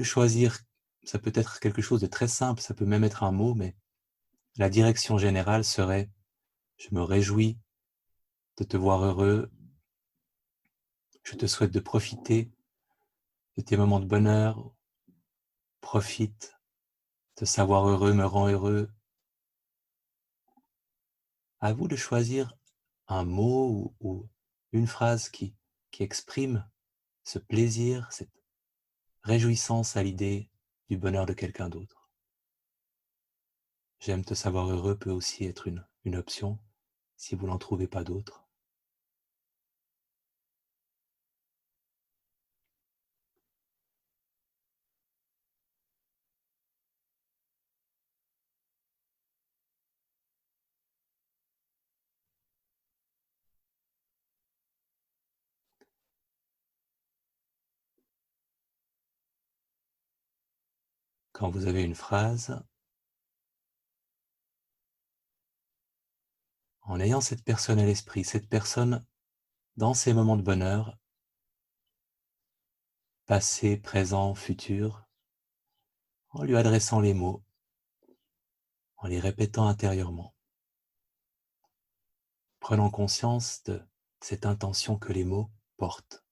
choisir. Ça peut être quelque chose de très simple, ça peut même être un mot, mais la direction générale serait: «Je me réjouis de te voir heureux, je te souhaite de profiter de tes moments de bonheur, profite, te savoir heureux me rend heureux». À vous de choisir un mot ou une phrase qui exprime ce plaisir, cette réjouissance à l'idée du bonheur de quelqu'un d'autre. «J'aime te savoir heureux» peut aussi être une option, si vous n'en trouvez pas d'autres. Quand vous avez une phrase, en ayant cette personne à l'esprit, cette personne dans ses moments de bonheur, passé, présent, futur, en lui adressant les mots, en les répétant intérieurement, prenant conscience de cette intention que les mots portent.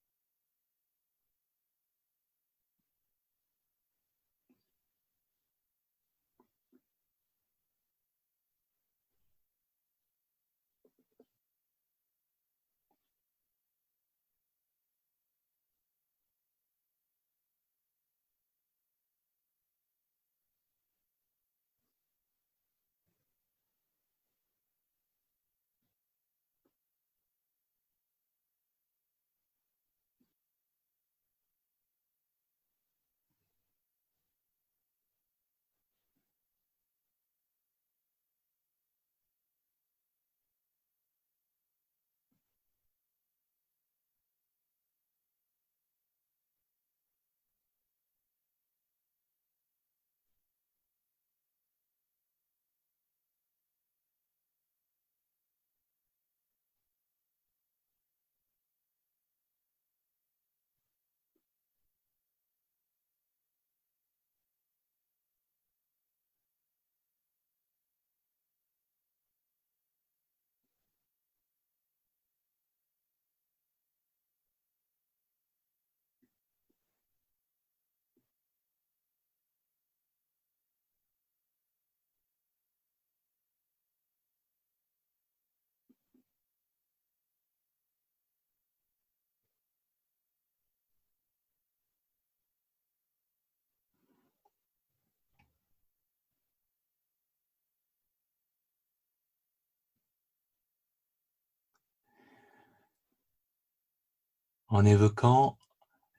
En évoquant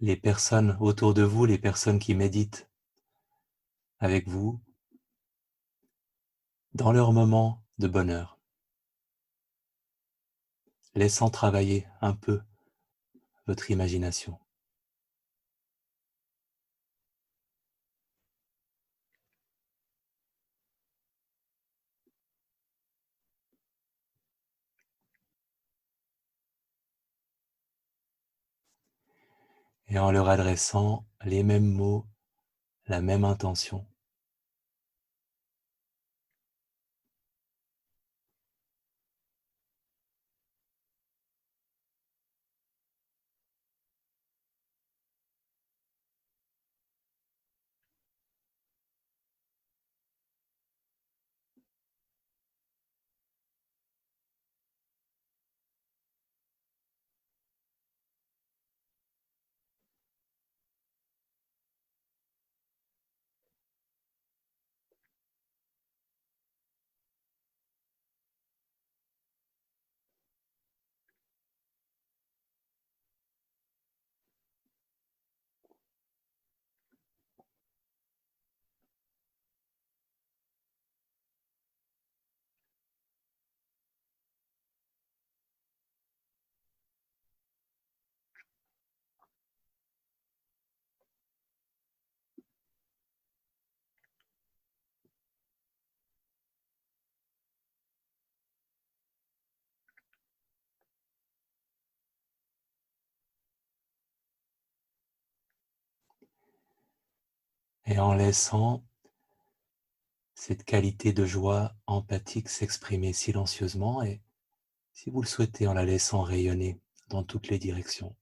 les personnes autour de vous, les personnes qui méditent avec vous, dans leurs moments de bonheur, laissant travailler un peu votre imagination. Et en leur adressant les mêmes mots, la même intention. et en laissant cette qualité de joie empathique s'exprimer silencieusement et, si vous le souhaitez, en la laissant rayonner dans toutes les directions.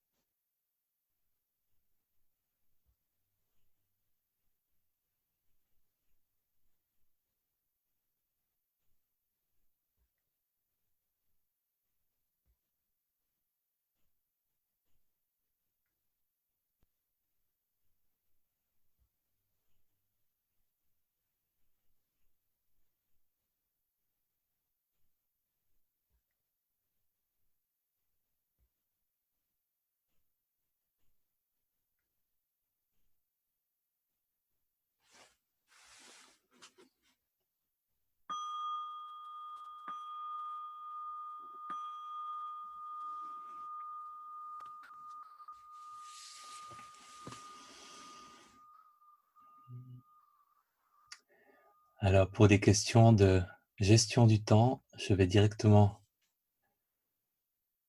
Alors, pour des questions de gestion du temps, je vais directement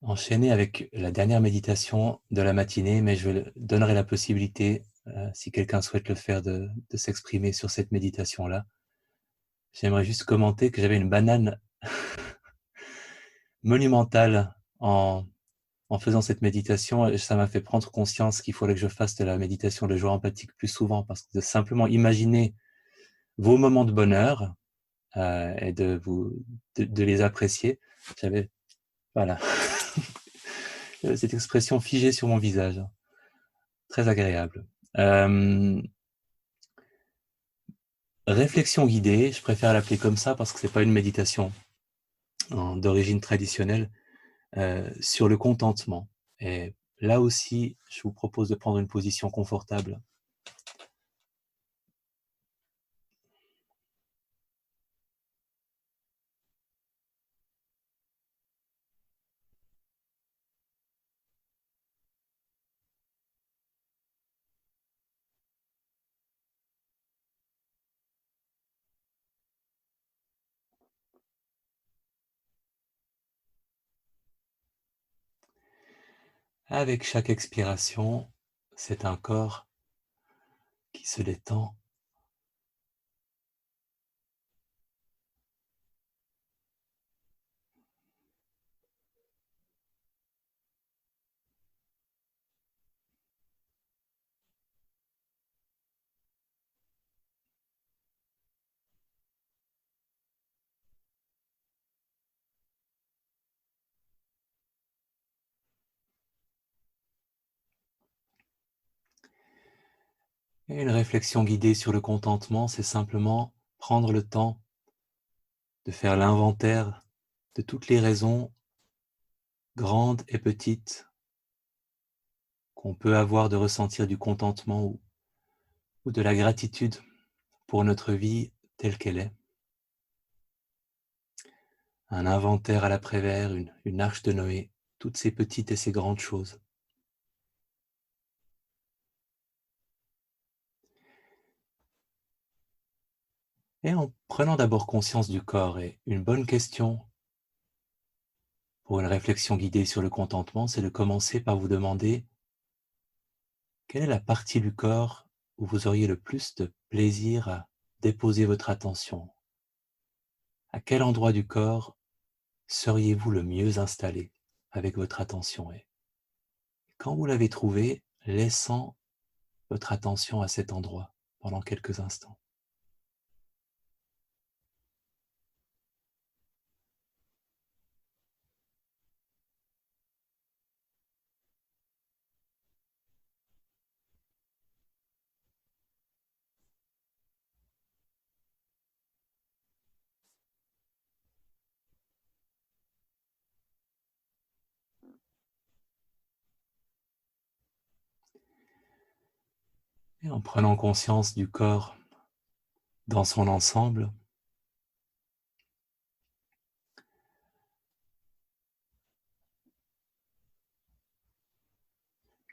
enchaîner avec la dernière méditation de la matinée, mais je donnerai la possibilité, si quelqu'un souhaite le faire, de s'exprimer sur cette méditation-là. J'aimerais juste commenter que j'avais une banane monumentale en faisant cette méditation, et ça m'a fait prendre conscience qu'il faudrait que je fasse de la méditation de joie empathique plus souvent, parce que de simplement imaginer vos moments de bonheur, et de les apprécier, j'avais voilà, cette expression figée sur mon visage, très agréable. Réflexion guidée, je préfère l'appeler comme ça parce que c'est pas une méditation d'origine traditionnelle, sur le contentement. Et là aussi, je vous propose de prendre une position confortable. Avec chaque expiration, c'est un corps qui se détend. Et une réflexion guidée sur le contentement, c'est simplement prendre le temps de faire l'inventaire de toutes les raisons, grandes et petites, qu'on peut avoir de ressentir du contentement ou de la gratitude pour notre vie telle qu'elle est. Un inventaire à l'après-vert, une arche de Noé, toutes ces petites et ces grandes choses. Et en prenant d'abord conscience du corps, et une bonne question pour une réflexion guidée sur le contentement, c'est de commencer par vous demander quelle est la partie du corps où vous auriez le plus de plaisir à déposer votre attention. À quel endroit du corps seriez-vous le mieux installé avec votre attention? Et quand vous l'avez trouvé, laissant votre attention à cet endroit pendant quelques instants. Et en prenant conscience du corps dans son ensemble,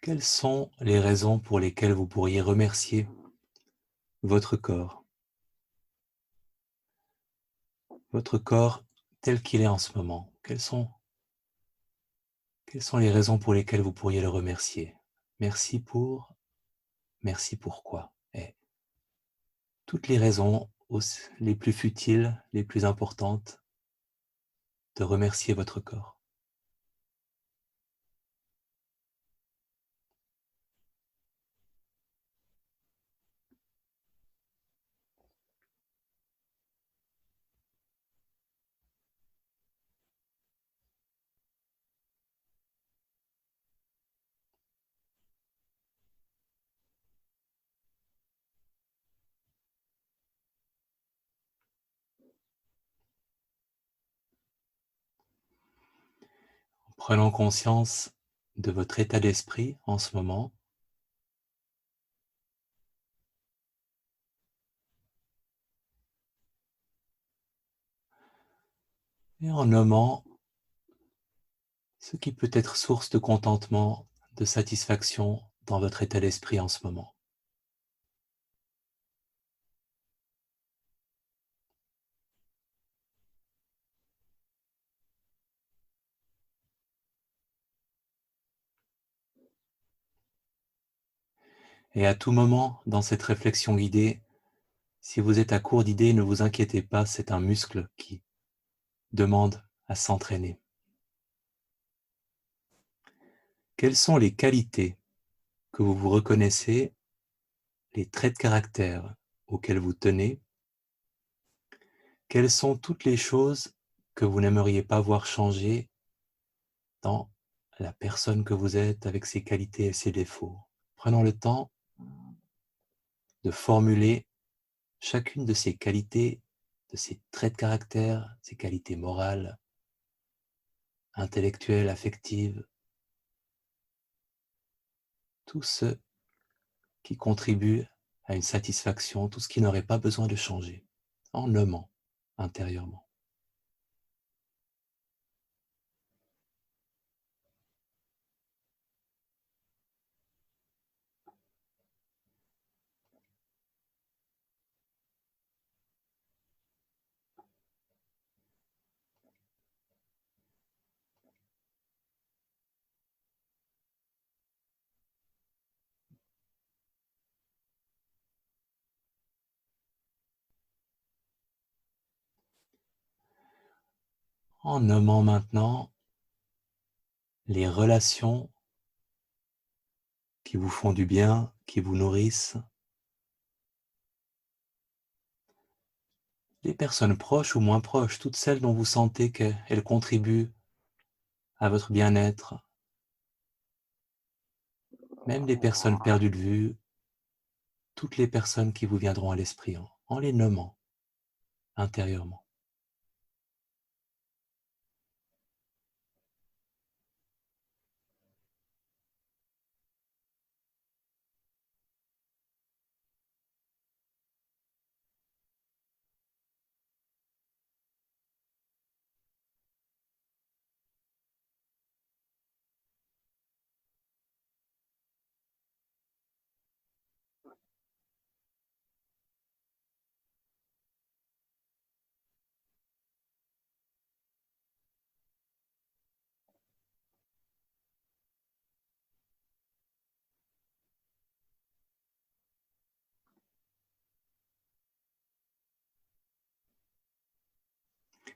quelles sont les raisons pour lesquelles vous pourriez remercier votre corps tel qu'il est en ce moment? Quelles sont les raisons pour lesquelles vous pourriez le remercier? Merci pour, merci pourquoi? Et toutes les raisons, les plus futiles, les plus importantes, de remercier votre corps. Prenant conscience de votre état d'esprit en ce moment, et en nommant ce qui peut être source de contentement, de satisfaction dans votre état d'esprit en ce moment. Et à tout moment, dans cette réflexion guidée, si vous êtes à court d'idées, ne vous inquiétez pas, c'est un muscle qui demande à s'entraîner. Quelles sont les qualités que vous vous reconnaissez, les traits de caractère auxquels vous tenez? Quelles sont toutes les choses que vous n'aimeriez pas voir changer dans la personne que vous êtes avec ses qualités et ses défauts? Prenons le temps de formuler chacune de ces qualités, de ces traits de caractère, ces qualités morales, intellectuelles, affectives, tout ce qui contribue à une satisfaction, tout ce qui n'aurait pas besoin de changer, en nommant intérieurement. En nommant maintenant les relations qui vous font du bien, qui vous nourrissent, les personnes proches ou moins proches, toutes celles dont vous sentez qu'elles contribuent à votre bien-être, même les personnes perdues de vue, toutes les personnes qui vous viendront à l'esprit en les nommant intérieurement.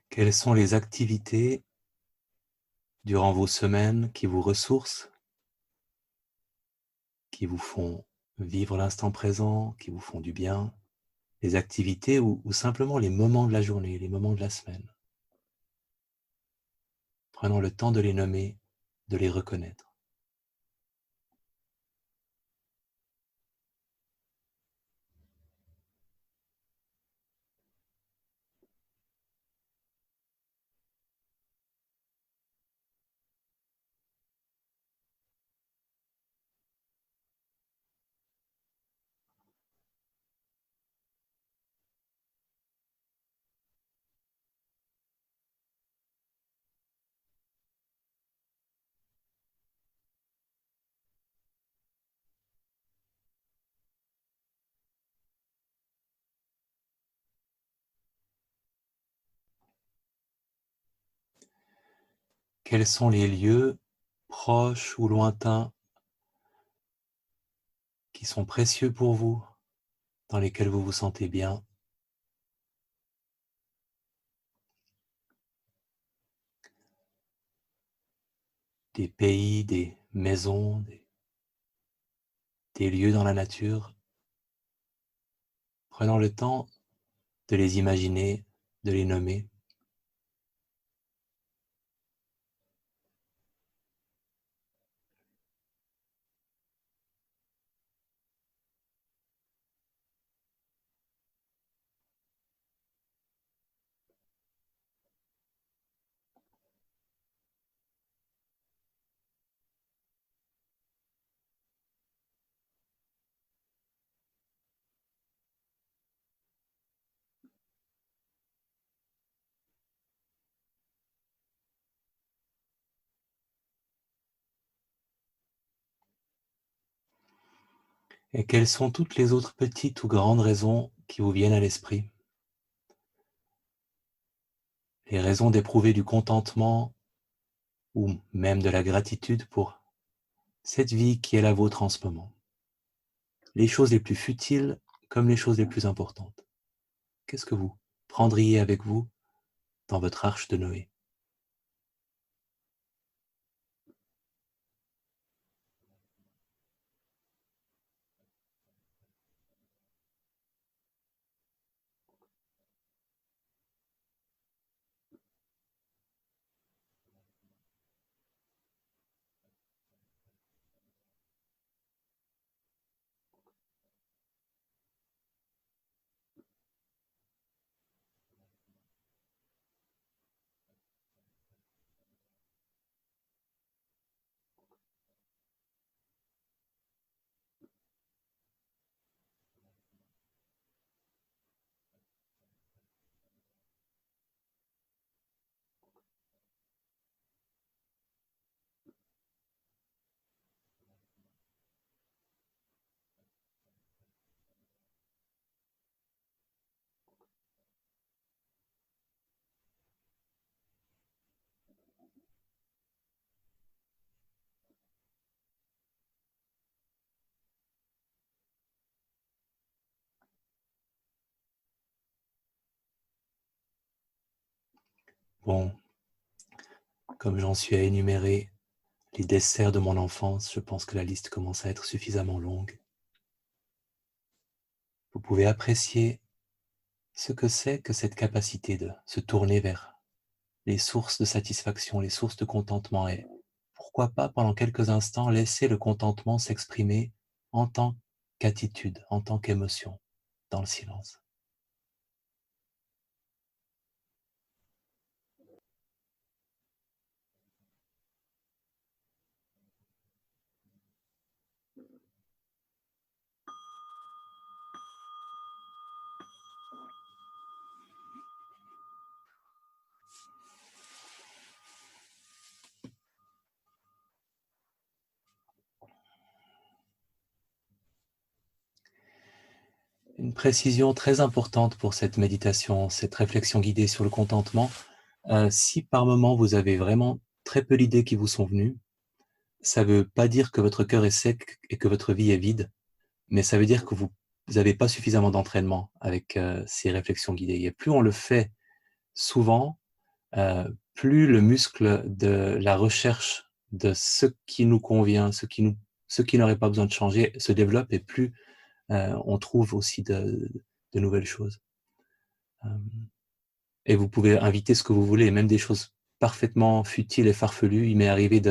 Quelles sont les activités durant vos semaines qui vous ressourcent, qui vous font vivre l'instant présent, qui vous font du bien, les activités ou simplement les moments de la journée, les moments de la semaine. Prenons le temps de les nommer, de les reconnaître. Quels sont les lieux, proches ou lointains, qui sont précieux pour vous, dans lesquels vous vous sentez bien. Des pays, des maisons, des lieux dans la nature. Prenons le temps de les imaginer, de les nommer. Et quelles sont toutes les autres petites ou grandes raisons qui vous viennent à l'esprit? Les raisons d'éprouver du contentement ou même de la gratitude pour cette vie qui est la vôtre en ce moment. Les choses les plus futiles comme les choses les plus importantes. Qu'est-ce que vous prendriez avec vous dans votre arche de Noé? Bon, comme j'en suis à énumérer les desserts de mon enfance, je pense que la liste commence à être suffisamment longue. Vous pouvez apprécier ce que c'est que cette capacité de se tourner vers les sources de satisfaction, les sources de contentement et pourquoi pas pendant quelques instants laisser le contentement s'exprimer en tant qu'attitude, en tant qu'émotion, dans le silence. Une précision très importante pour cette méditation, cette réflexion guidée sur le contentement. Si par moment vous avez vraiment très peu d'idées qui vous sont venues, ça ne veut pas dire que votre cœur est sec et que votre vie est vide, mais ça veut dire que vous n'avez pas suffisamment d'entraînement avec ces réflexions guidées. Et plus on le fait souvent, plus le muscle de la recherche de ce qui nous convient, ce qui n'aurait pas besoin de changer se développe et plus on trouve aussi de nouvelles choses. Et vous pouvez inviter ce que vous voulez, même des choses parfaitement futiles et farfelues. Il m'est arrivé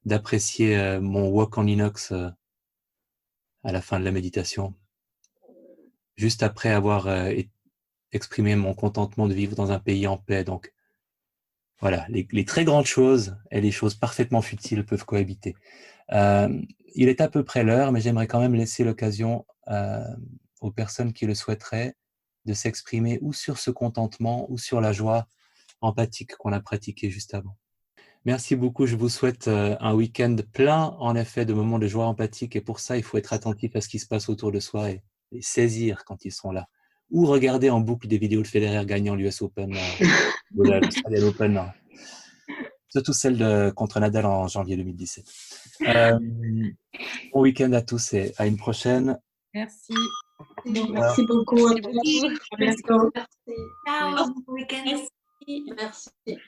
d'apprécier mon wok en inox à la fin de la méditation, juste après avoir exprimé mon contentement de vivre dans un pays en paix. Donc voilà, les très grandes choses et les choses parfaitement futiles peuvent cohabiter. Il est à peu près l'heure, mais j'aimerais quand même laisser l'occasion aux personnes qui le souhaiteraient de s'exprimer ou sur ce contentement ou sur la joie empathique qu'on a pratiquée juste avant. Merci beaucoup, je vous souhaite un week-end plein en effet de moments de joie empathique et pour ça il faut être attentif à ce qui se passe autour de soi et les saisir quand ils sont là. Ou regarder en boucle des vidéos de Federer gagnant l'US Open ou l'Australian Open, surtout celle contre Nadal en janvier 2017. Bon week-end à tous et à une prochaine. Merci. Merci beaucoup. Merci beaucoup. À bientôt. Ciao, bon week-end. Merci.